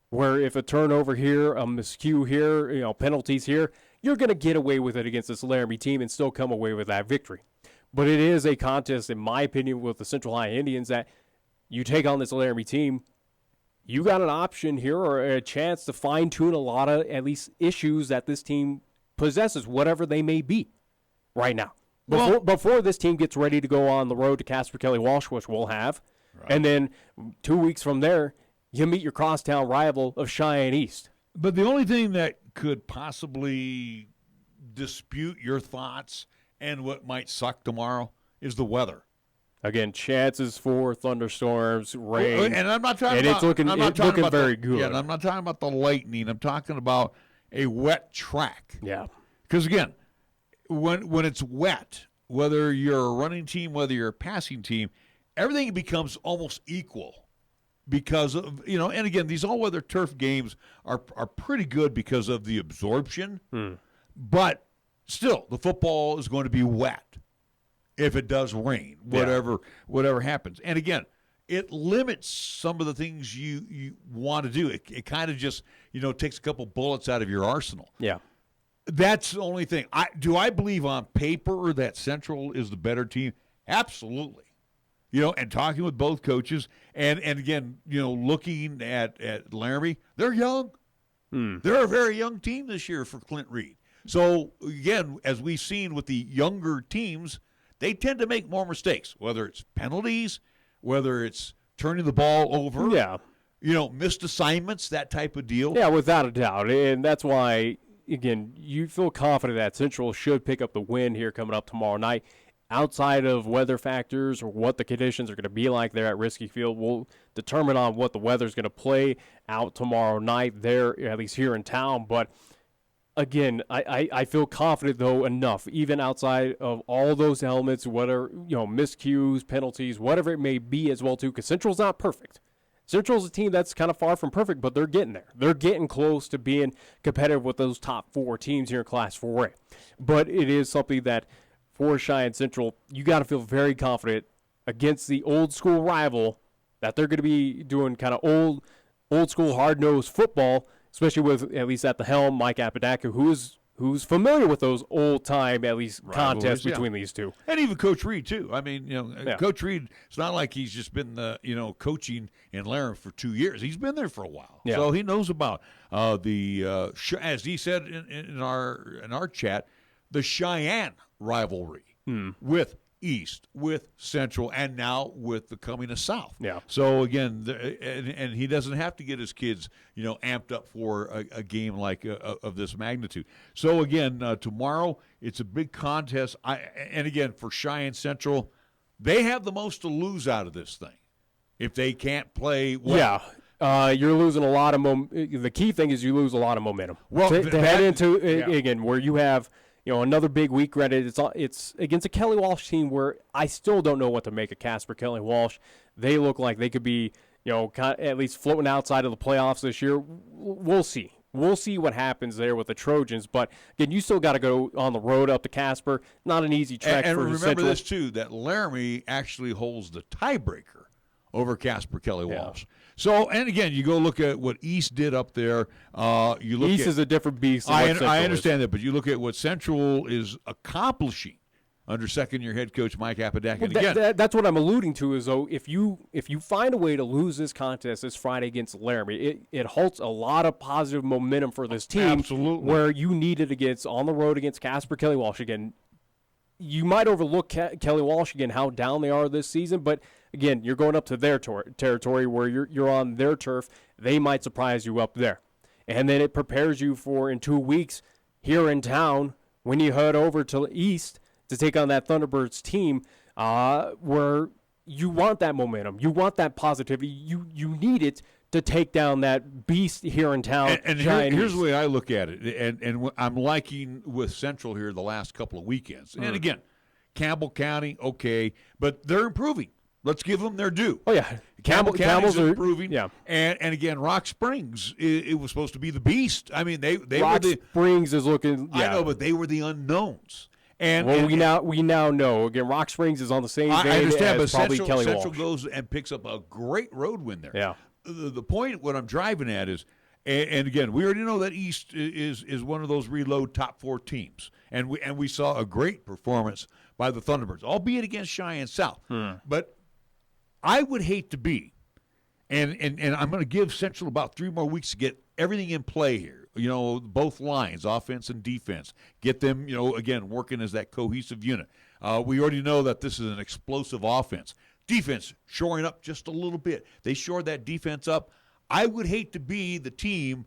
where if a turnover here, a miscue here, penalties here, you're going to get away with it against this Laramie team and still come away with that victory. But it is a contest, in my opinion, with the Central High Indians that you take on this Laramie team, you got an option here or a chance to fine-tune a lot of, at least, issues that this team possesses, whatever they may be right now. Before this team gets ready to go on the road to Casper Kelly Walsh, which we'll have, and then 2 weeks from there, you meet your crosstown rival of Cheyenne East. But the only thing that could possibly dispute your thoughts and what might suck tomorrow is the weather. Again, chances for thunderstorms, rain, and I'm not talking and about, it's looking very good. Yeah, and I'm not talking about the lightning. I'm talking about a wet track. Yeah, because again, when it's wet, whether you're a running team, whether you're a passing team, everything becomes almost equal because of, and again, these all-weather turf games are pretty good because of the absorption, but still, the football is going to be wet if it does rain, whatever happens. And again, it limits some of the things you want to do. It kind of just, takes a couple bullets out of your arsenal. Yeah. That's the only thing. Do I believe on paper that Central is the better team? Absolutely. And talking with both coaches, and again, looking at Laramie, they're young. They're a very young team this year for Clint Reed. So, again, as we've seen with the younger teams, they tend to make more mistakes, whether it's penalties, whether it's turning the ball over, missed assignments, that type of deal. Yeah, without a doubt. And that's why, again, you feel confident that Central should pick up the win here coming up tomorrow night. Outside of weather factors or what the conditions are going to be like there at Risky Field, we'll determine on what the weather's going to play out tomorrow night there, at least here in town. But again, I feel confident, though, enough, even outside of all those elements, whether, miscues, penalties, whatever it may be as well, too, because Central's not perfect. Central's a team that's kind of far from perfect, but they're getting there. They're getting close to being competitive with those top four teams here in Class 4A. But it is something that, for Cheyenne Central, you got to feel very confident against the old school rival that they're going to be doing kind of old school hard-nosed football, especially with, at least at the helm, Mike Apodaca, who's familiar with those old-time, at least, contests between these two. And even Coach Reed, too. I mean, Coach Reed, it's not like he's just been, coaching in Laramie for 2 years. He's been there for a while. Yeah. So he knows about as he said in our chat, the Cheyenne rivalry with East, with Central, and now with the coming of South. Yeah. So again, and he doesn't have to get his kids, amped up for a game like of this magnitude. So again, tomorrow it's a big contest. And again, for Cheyenne Central, they have the most to lose out of this thing if they can't play well. Yeah. You're losing a lot of the key thing is you lose a lot of momentum. Well, to head into again where you have another big week. Granted, it's against a Kelly Walsh team where I still don't know what to make of Casper Kelly Walsh. They look like they could be at least floating outside of the playoffs this year. We'll see. We'll see what happens there with the Trojans. But, again, you still got to go on the road up to Casper. Not an easy trek for remember Central. this, too, that Laramie actually holds the tiebreaker over Casper Kelly Walsh. So, and again, you go look at what East did up there. East is a different beast than what Central I understand is. that, but you look at what Central is accomplishing under second-year head coach Mike Apodaca. Well, that's what I'm alluding to is, though, if you find a way to lose this contest this Friday against Laramie, it halts a lot of positive momentum for this team. Absolutely. Where you need it on the road against Casper Kelly Walsh. Again, you might overlook Kelly Walsh, again, how down they are this season, but, again, you're going up to their territory where you're on their turf. They might surprise you up there. And then it prepares you for, in 2 weeks, here in town, when you head over to East, to take on that Thunderbirds team where you want that momentum. You want that positivity. You need it to take down that beast here in town. And here's the way I look at it, and I'm liking with Central here the last couple of weekends. And again, Campbell County, okay, but they're improving. Let's give them their due. Oh, yeah. Campbell's are improving. Yeah. And again, Rock Springs, it was supposed to be the beast. I mean, they Rock were the Springs is looking. Yeah. I know, but they were the unknowns. And we now know. Again, Rock Springs is on the same vein I understand, as but probably Kelly Central Walsh. goes and picks up a great road win there. Yeah. The point, what I'm driving at is, and again, we already know that East is one of those reload top 4 teams, and we saw a great performance by the Thunderbirds, albeit against Cheyenne South. But I would hate to be, and I'm going to give Central about 3 more weeks to get everything in play here. Both lines, offense and defense, get them, again, working as that cohesive unit. We already know that this is an explosive offense. Defense shoring up just a little bit. They shored that defense up. I would hate to be the team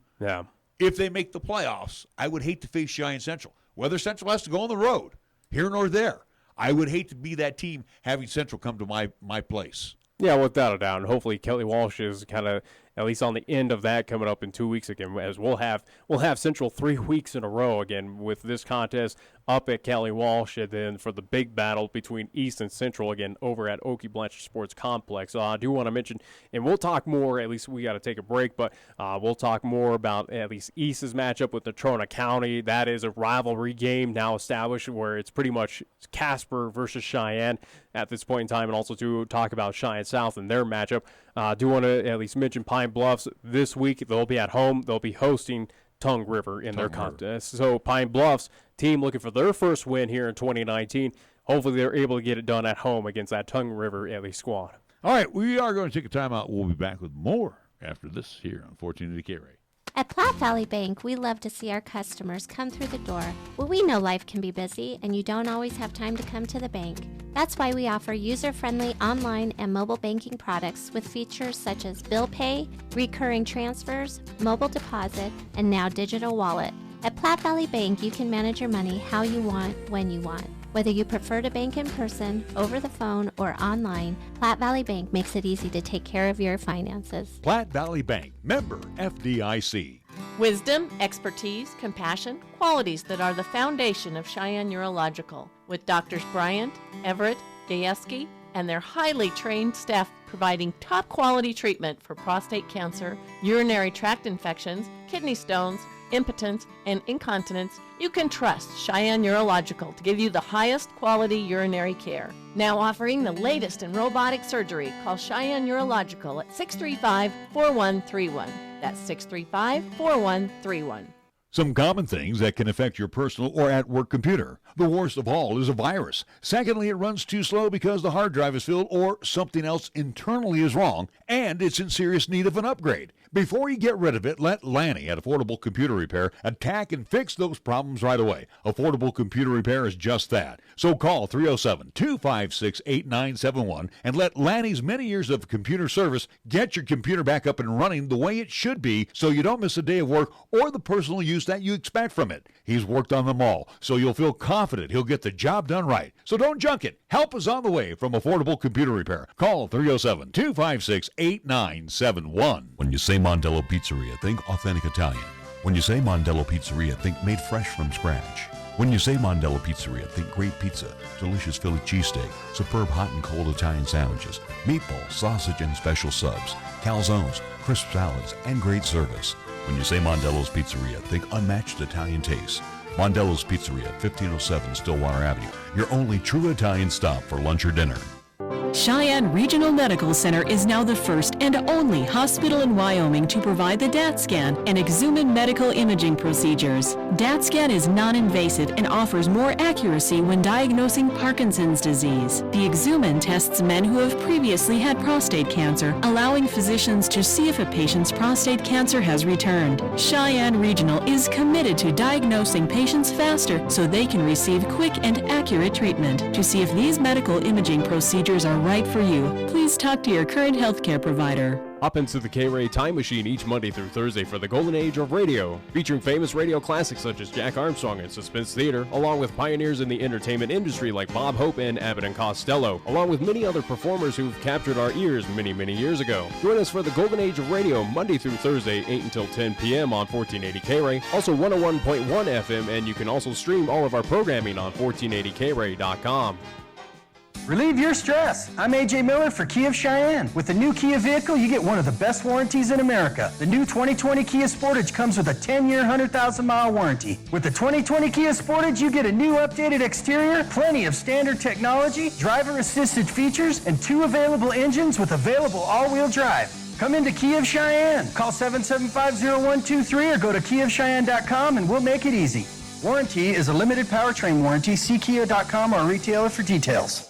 if they make the playoffs. I would hate to face Cheyenne Central. Whether Central has to go on the road, here nor there, I would hate to be that team having Central come to my place. Yeah, without a doubt. And hopefully Kelly Walsh is kind of at least on the end of that coming up in 2 weeks again, as we'll have Central 3 weeks in a row again with this contest up at Kelly Walsh, and then for the big battle between East and Central again over at Oakey Blanchard Sports Complex. I do want to mention, and we'll talk more, at least we got to take a break, but we'll talk more about at least East's matchup with Natrona County. That is a rivalry game now established where it's pretty much Casper versus Cheyenne at this point in time, and also to talk about Cheyenne South and their matchup. Do want to at least mention Pine Bluffs this week. They'll be at home. They'll be hosting Tongue River in their contest. So Pine Bluffs team looking for their first win here in 2019. Hopefully they're able to get it done at home against that Tongue River Ellie squad. All right, we are going to take a timeout. We'll be back with more after this here on 1480 KRAE. At Platte Valley Bank, we love to see our customers come through the door. Well, we know life can be busy and you don't always have time to come to the bank. That's why we offer user-friendly online and mobile banking products with features such as bill pay, recurring transfers, mobile deposit, and now digital wallet. At Platte Valley Bank, you can manage your money how you want, when you want. Whether you prefer to bank in person, over the phone, or online, Platte Valley Bank makes it easy to take care of your finances. Platte Valley Bank, member FDIC. Wisdom, expertise, compassion, qualities that are the foundation of Cheyenne Urological, with Doctors Bryant, Everett, Gajewski, and their highly trained staff providing top quality treatment for prostate cancer, urinary tract infections, kidney stones, impotence, and incontinence. You can trust Cheyenne Urological to give you the highest quality urinary care. Now offering the latest in robotic surgery. Call Cheyenne Urological at 635-4131. That's 635-4131. Some common things that can affect your personal or at-work computer. The worst of all is a virus. Secondly, it runs too slow because the hard drive is filled or something else internally is wrong, and it's in serious need of an upgrade. Before you get rid of it, let Lanny at Affordable Computer Repair attack and fix those problems right away. Affordable Computer Repair is just that. So call 307-256-8971 and let Lanny's many years of computer service get your computer back up and running the way it should be so you don't miss a day of work or the personal use changes that you expect from it. He's worked on them all, so you'll feel confident he'll get the job done right. So don't junk it. Help is on the way from Affordable Computer Repair. Call 307-256-8971. When you say Mondello Pizzeria, think authentic Italian. When you say Mondello Pizzeria, think made fresh from scratch. When you say Mondello Pizzeria, think great pizza, delicious Philly cheesesteak, superb hot and cold Italian sandwiches, meatballs, sausage, and special subs, calzones, crisp salads, and great service. When you say Mondello's Pizzeria, think unmatched Italian taste. Mondello's Pizzeria, 1507 Stillwater Avenue, your only true Italian stop for lunch or dinner. Cheyenne Regional Medical Center is now the first and only hospital in Wyoming to provide the DAT scan and Exumin medical imaging procedures. DAT scan is non-invasive and offers more accuracy when diagnosing Parkinson's disease. The Exumin tests men who have previously had prostate cancer, allowing physicians to see if a patient's prostate cancer has returned. Cheyenne Regional is committed to diagnosing patients faster so they can receive quick and accurate treatment. To see if these medical imaging procedures are right for you, please talk to your current healthcare provider. Hop into the KRAE Time Machine each Monday through Thursday for the golden age of radio, featuring famous radio classics such as Jack Armstrong and Suspense Theater, along with pioneers in the entertainment industry like Bob Hope and Abbott and Costello, along with many other performers who've captured our ears many, many years ago. Join us for the golden age of radio Monday through Thursday, 8 until 10 p.m. on 1480 KRAE, also 101.1 FM, and you can also stream all of our programming on 1480KRAE.com. Relieve your stress. I'm AJ Miller for Kia of Cheyenne. With the new Kia vehicle, you get one of the best warranties in America. The new 2020 Kia Sportage comes with a 10-year, 100,000-mile warranty. With the 2020 Kia Sportage, you get a new updated exterior, plenty of standard technology, driver-assisted features, and 2 available engines with available all-wheel drive. Come into Kia of Cheyenne. Call 775-0123 or go to KiaofCheyenne.com and we'll make it easy. Warranty is a limited powertrain warranty. See Kia.com or a retailer for details.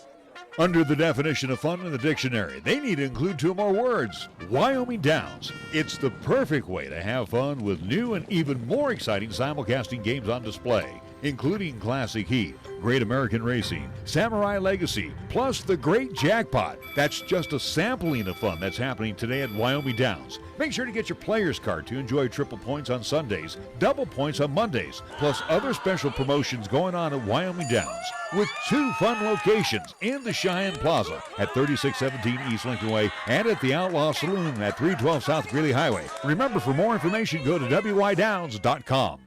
Under the definition of fun in the dictionary, they need to include 2 more words: Wyoming Downs. It's the perfect way to have fun with new and even more exciting simulcasting games on display, including Classic Heat, Great American Racing, Samurai Legacy, plus the Great Jackpot. That's just a sampling of fun that's happening today at Wyoming Downs. Make sure to get your player's card to enjoy triple points on Sundays, double points on Mondays, plus other special promotions going on at Wyoming Downs, with 2 fun locations in the Cheyenne Plaza at 3617 East Lincoln Way and at the Outlaw Saloon at 312 South Greeley Highway. Remember, for more information, go to wydowns.com.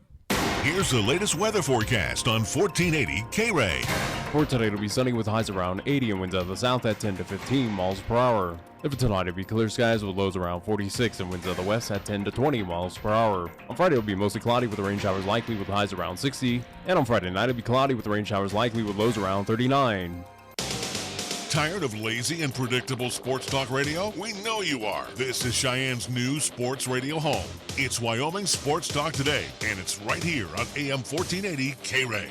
Here's the latest weather forecast on 1480 KRAE. For today, it'll be sunny with highs around 80 and winds out of the south at 10 to 15 miles per hour. For tonight, it'll be clear skies with lows around 46 and winds out of the west at 10 to 20 miles per hour. On Friday, it'll be mostly cloudy with rain showers likely with highs around 60. And on Friday night, it'll be cloudy with rain showers likely with lows around 39. Tired of lazy and predictable sports talk radio? We know you are. This is Cheyenne's new sports radio home. It's Wyoming Sports Talk Today, and it's right here on AM 1480 KRAE.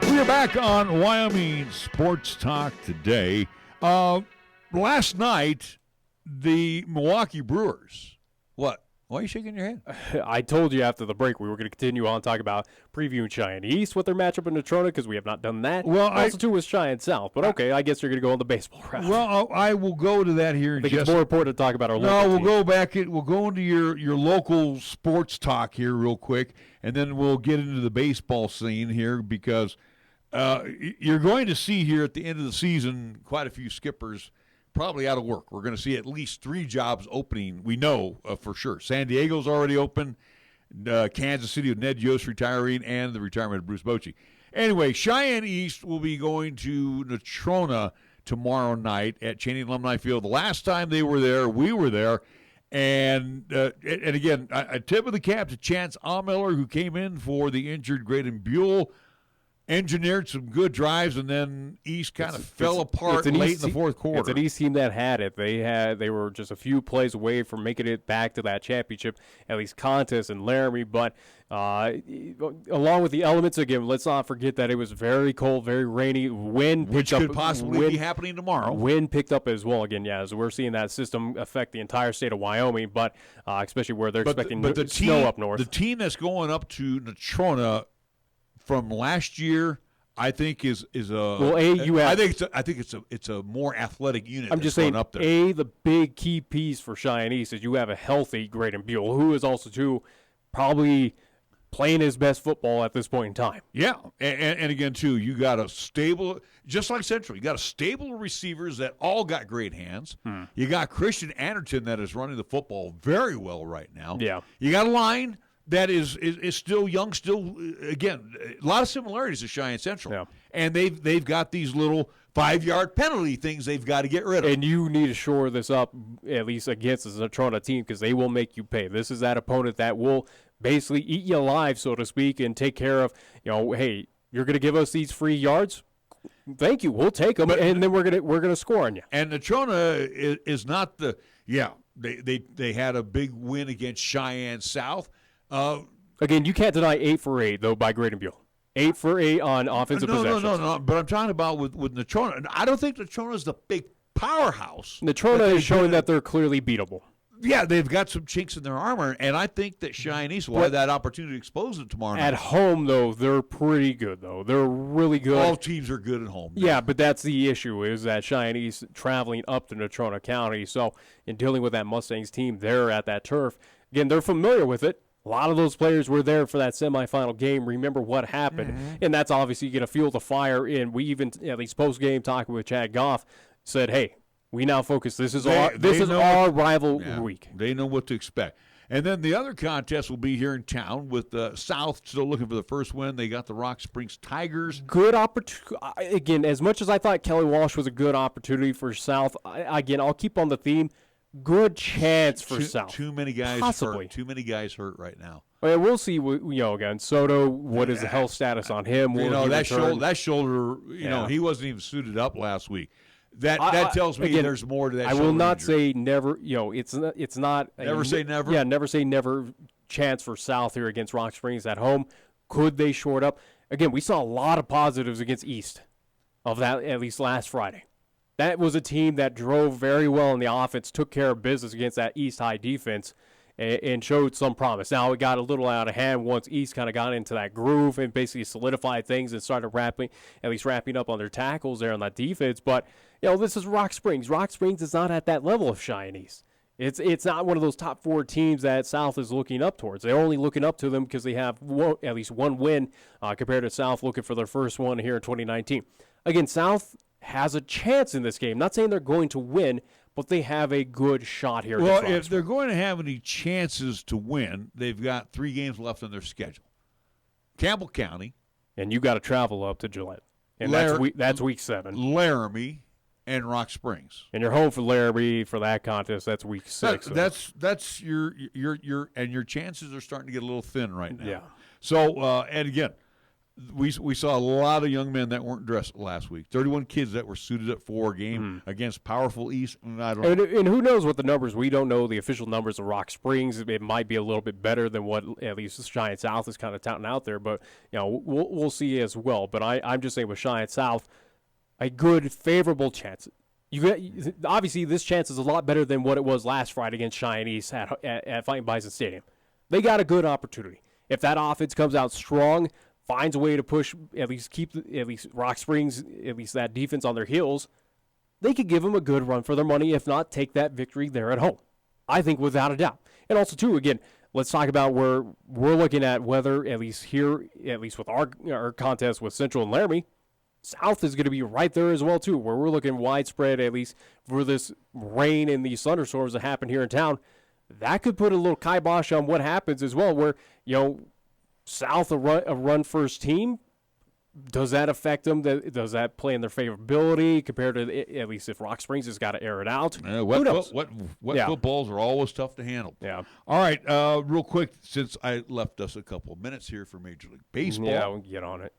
We're back on Wyoming Sports Talk Today. Last night, the Milwaukee Brewers. What? Why are you shaking your head? I told you after the break we were going to continue on talking about previewing Cheyenne East with their matchup in Natrona because we have not done that. Well, also too was Cheyenne South, but okay, I guess you're going to go on the baseball route. Well, I will go to that here. I think it's more important to talk about our local No, we'll team. go back. We'll go into your local sports talk here real quick, and then we'll get into the baseball scene here because you're going to see here at the end of the season quite a few skippers probably out of work. We're going to see at least 3 jobs opening. We know for sure. San Diego's already open. Kansas City with Ned Yost retiring and the retirement of Bruce Bochy. Anyway, Cheyenne East will be going to Natrona tomorrow night at Cheney Alumni Field. The last time they were there, we were there. And again, a tip of the cap to Chance Aumiller, who came in for the injured Graydon Buell. engineered some good drives, and then East kind of fell apart late in the fourth quarter. It's an East team that had it. They were just a few plays away from making it back to that championship, at least contest in Laramie. But along with the elements, again, let's not forget that it was very cold, very rainy. Wind which could possibly be happening tomorrow. Wind picked up as well. Again, as we're seeing that system affect the entire state of Wyoming, but especially where they're expecting snow up north. The team that's going up to Natrona from last year, I think is I think it's a more athletic unit. I'm just saying, up there. the big key piece for Cheyenne East is you have a healthy Graydon Buell, who is also too probably playing his best football at this point in time. Yeah, and again too, you got a stable, just like Central. You got a stable of receivers that all got great hands. You got Christian Anderton that is running the football very well right now. Yeah, you got a line that is still young, again, a lot of similarities to Cheyenne Central. Yeah. And they've got these little 5-yard penalty things they've got to get rid of. And you need to shore this up, at least against the Natrona team, because they will make you pay. This is that opponent that will basically eat you alive, so to speak, and take care of, hey, you're going to give us these free yards? Thank you. We'll take them, and then we're gonna score on you. And Natrona is not they had a big win against Cheyenne South. Again, you can't deny 8 for 8 though by Graydon Buell. 8 for 8 on offensive possessions. No. But I'm talking about with Natrona. I don't think Natrona is the big powerhouse. Natrona is showing that they're clearly beatable. Yeah, they've got some chinks in their armor, and I think that Cheyenne East will have that opportunity to expose them tomorrow night. At home, though, they're pretty good, though. They're really good. All teams are good at home. Yeah, but that's the issue, is that Cheyenne East traveling up to Natrona County. So in dealing with that Mustangs team there at that turf, again, they're familiar with it. A lot of those players were there for that semifinal game. Remember what happened, and that's obviously going to fuel the fire. And we even, at least post-game talking with Chad Goff, said, hey, we now focus. This is our rival week. They know what to expect. And then the other contest will be here in town with South still looking for the first win. They got the Rock Springs Tigers. Good opportunity. Again, as much as I thought Kelly Walsh was a good opportunity for South, I'll keep on the theme. Good chance for South. Too many guys possibly hurt. Too many guys hurt right now. Well, we'll see. Again, Soto. What is the health status on him? That shoulder. He wasn't even suited up last week. That tells me there's more to that. I will not say never. It's not. Never say never. Yeah, never say never. Chance for South here against Rock Springs at home. Could they short up? Again, we saw a lot of positives against East of that, at least last Friday. That was a team that drove very well in the offense, took care of business against that East High defense, and showed some promise. Now, it got a little out of hand once East kind of got into that groove and basically solidified things and started wrapping up on their tackles there on that defense. But, this is Rock Springs. Rock Springs is not at that level of Cheyenne East. It's not one of those top 4 teams that South is looking up towards. They're only looking up to them because they have at least one win compared to South looking for their first one here in 2019. Again, South has a chance in this game. Not saying they're going to win, but they have a good shot here. Well, if they're going to have any chances to win, they've got 3 games left on their schedule. Campbell County. And you got to travel up to Gillette. And that's week 7. Laramie and Rock Springs. And you're home for Laramie for that contest. That's week 6. That's your and your chances are starting to get a little thin right now. Yeah. So and again, we saw a lot of young men that weren't dressed last week. 31 kids that were suited up for a game against powerful East. And who knows what the numbers? We don't know the official numbers of Rock Springs. It might be a little bit better than what at least Cheyenne South is kind of touting out there. But we'll see as well. But I'm just saying with Cheyenne South, a good favorable chance. Obviously this chance is a lot better than what it was last Friday against Cheyenne East at Fighting Bison Stadium. They got a good opportunity. If that offense comes out strong, finds a way to push, at least Rock Springs, at least that defense on their heels, they could give them a good run for their money, if not take that victory there at home. I think without a doubt. And also, too, again, let's talk about where we're looking at whether, at least here, at least with our contest with Central and Laramie, South is going to be right there as well, too, where we're looking widespread, at least for this rain and these thunderstorms that happen here in town. That could put a little kibosh on what happens as well, where, South a run first team, does that affect them? Does that play in their favorability compared to at least if Rock Springs has got to air it out? Wet footballs are always tough to handle. Yeah. All right, real quick, since I left us a couple of minutes here for Major League Baseball. Yeah, we'll get on it.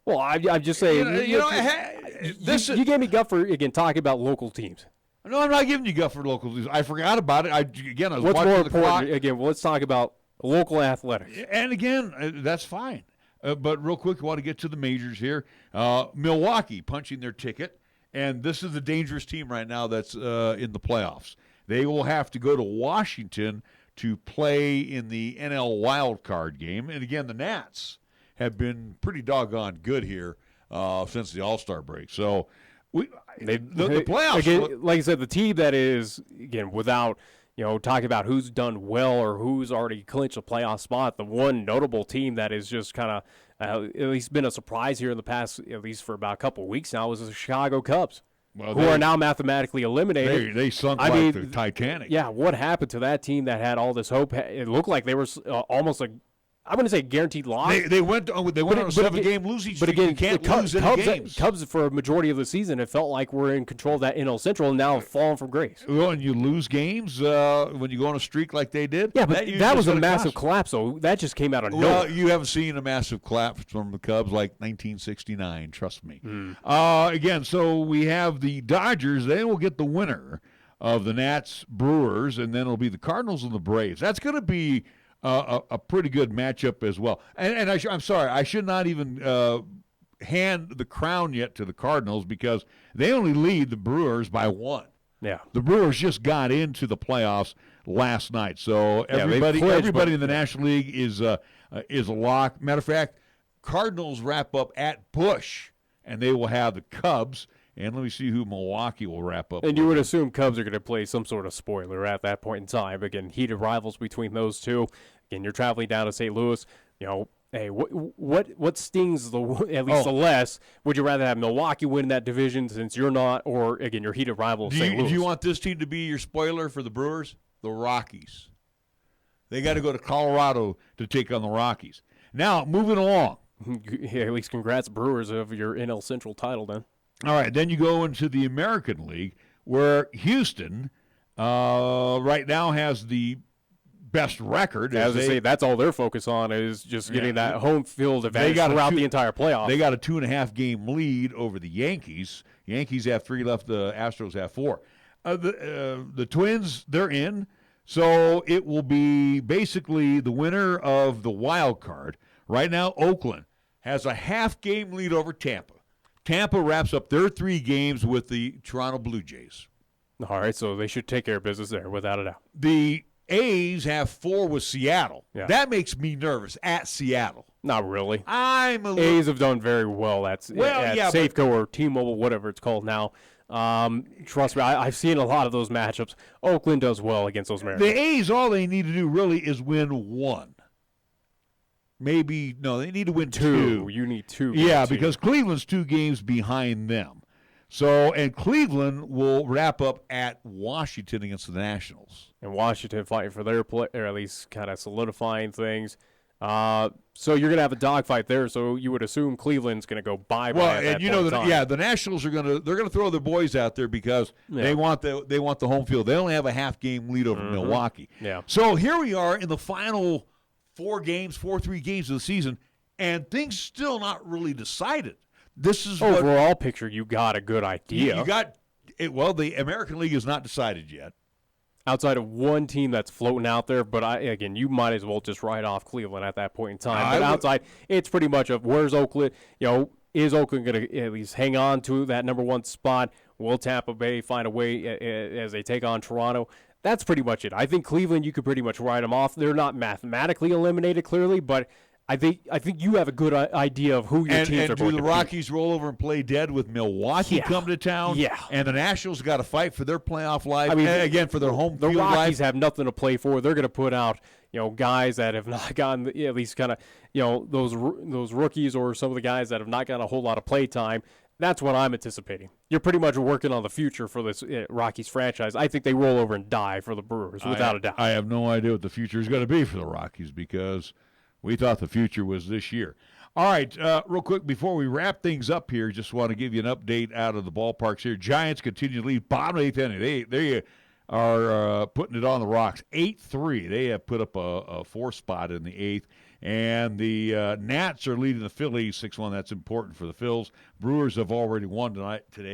Well, I'm just saying. You gave me guff for, again, talking about local teams. No, I'm not giving you guff for local teams. I forgot about it. I was What's watching more the clock. important? Again, let's talk about local athletics. And again, that's fine. But real quick, I want to get to the majors here. Milwaukee punching their ticket, and this is the dangerous team right now that's in the playoffs. They will have to go to Washington to play in the NL wild card game. And again, the Nats have been pretty doggone good here since the All-Star break. So the playoffs. Again, like I said, the team that is, again, without talking about who's done well or who's already clinched a playoff spot, the one notable team that is just kind of at least been a surprise here in the past, at least for about a couple of weeks now, is the Chicago Cubs. Who are now mathematically eliminated. They sunk like the Titanic. Yeah, what happened to that team that had all this hope? It looked like they were almost I wouldn't say guaranteed loss. They went on a 7-game losing streak. But again, you can't lose any games. Cubs, for a majority of the season, it felt like we're in control of that NL Central, and now fallen from grace. Well, and you lose games when you go on a streak like they did. Yeah, but that was a massive collapse, though. That just came out of nowhere. Well, you haven't seen a massive collapse from the Cubs like 1969, trust me. Again, so we have the Dodgers. They will get the winner of the Nats Brewers, and then it'll be the Cardinals and the Braves. That's going to be a pretty good matchup as well. And I'm sorry, I should not even hand the crown yet to the Cardinals because they only lead the Brewers by 1. Yeah. The Brewers just got into the playoffs last night. So everybody in the National League is a lock. Matter of fact, Cardinals wrap up at Busch, and they will have the Cubs. And let me see who Milwaukee will wrap up. And you would assume Cubs are going to play some sort of spoiler at that point in time. Again, heated rivals between those two. Again, you're traveling down to St. Louis. Hey, what stings the less? Would you rather have Milwaukee win that division since you're not, or again your heated rival St. Louis? Do you want this team to be your spoiler for the Brewers? The Rockies. They got to go to Colorado to take on the Rockies. Now moving along. Yeah, at least congrats Brewers of your NL Central title then. All right, then you go into the American League where Houston right now has the best record. As I say, that's all they're focused on is just getting that home field advantage throughout the entire playoff. They got a 2.5-game lead over the Yankees. Yankees have 3 left. The Astros have 4. The Twins, they're in. So it will be basically the winner of the wild card. Right now, Oakland has a half-game lead over Tampa. Tampa wraps up their 3 games with the Toronto Blue Jays. All right, so they should take care of business there, without a doubt. The A's have 4 with Seattle. Yeah. That makes me nervous at Seattle. Not really. A's have done very well at Safeco or T-Mobile, whatever it's called now. Trust me, I've seen a lot of those matchups. Oakland does well against those Mariners. The A's, all they need to do really is win 1. They need to win 2. You need 2. Yeah, because Cleveland's 2 games behind them. So, and Cleveland will wrap up at Washington against the Nationals. And Washington fighting for their play, or at least kind of solidifying things. So you're going to have a dogfight there. So you would assume Cleveland's going to go bye-bye. Well, and the Nationals are going to throw their boys out there because they want the home field. They only have a half-game lead over Milwaukee. Yeah. So here we are in the final 3 games of the season, and things still not really decided. This is overall picture. You got a good idea. You got it. Well, the American League is not decided yet. Outside of one team that's floating out there, but you might as well just write off Cleveland at that point in time. But outside, it's pretty much of where's Oakland? Is Oakland going to at least hang on to that number 1 spot? Will Tampa Bay find a way as they take on Toronto? That's pretty much it. I think Cleveland, you could pretty much write them off. They're not mathematically eliminated, clearly, but I think you have a good idea of who your teams are going to be. And do the Rockies roll over and play dead with Milwaukee come to town? Yeah. And the Nationals got to fight for their playoff life. Again, for their home field life. The Rockies have nothing to play for. They're going to put out guys that have not gotten at least kind of those rookies or some of the guys that have not gotten a whole lot of play time. That's what I'm anticipating. You're pretty much working on the future for this Rockies franchise. I think they roll over and die for the Brewers, without a doubt. I have no idea what the future is going to be for the Rockies because we thought the future was this year. All right, real quick, before we wrap things up here, just want to give you an update out of the ballparks here. Giants continue to lead bottom of the 8th inning. They are putting it on the rocks. 8-3. They have put up a 4 spot in the 8th. And the Nats are leading the Phillies 6-1. That's important for the Phils. Brewers have already won today.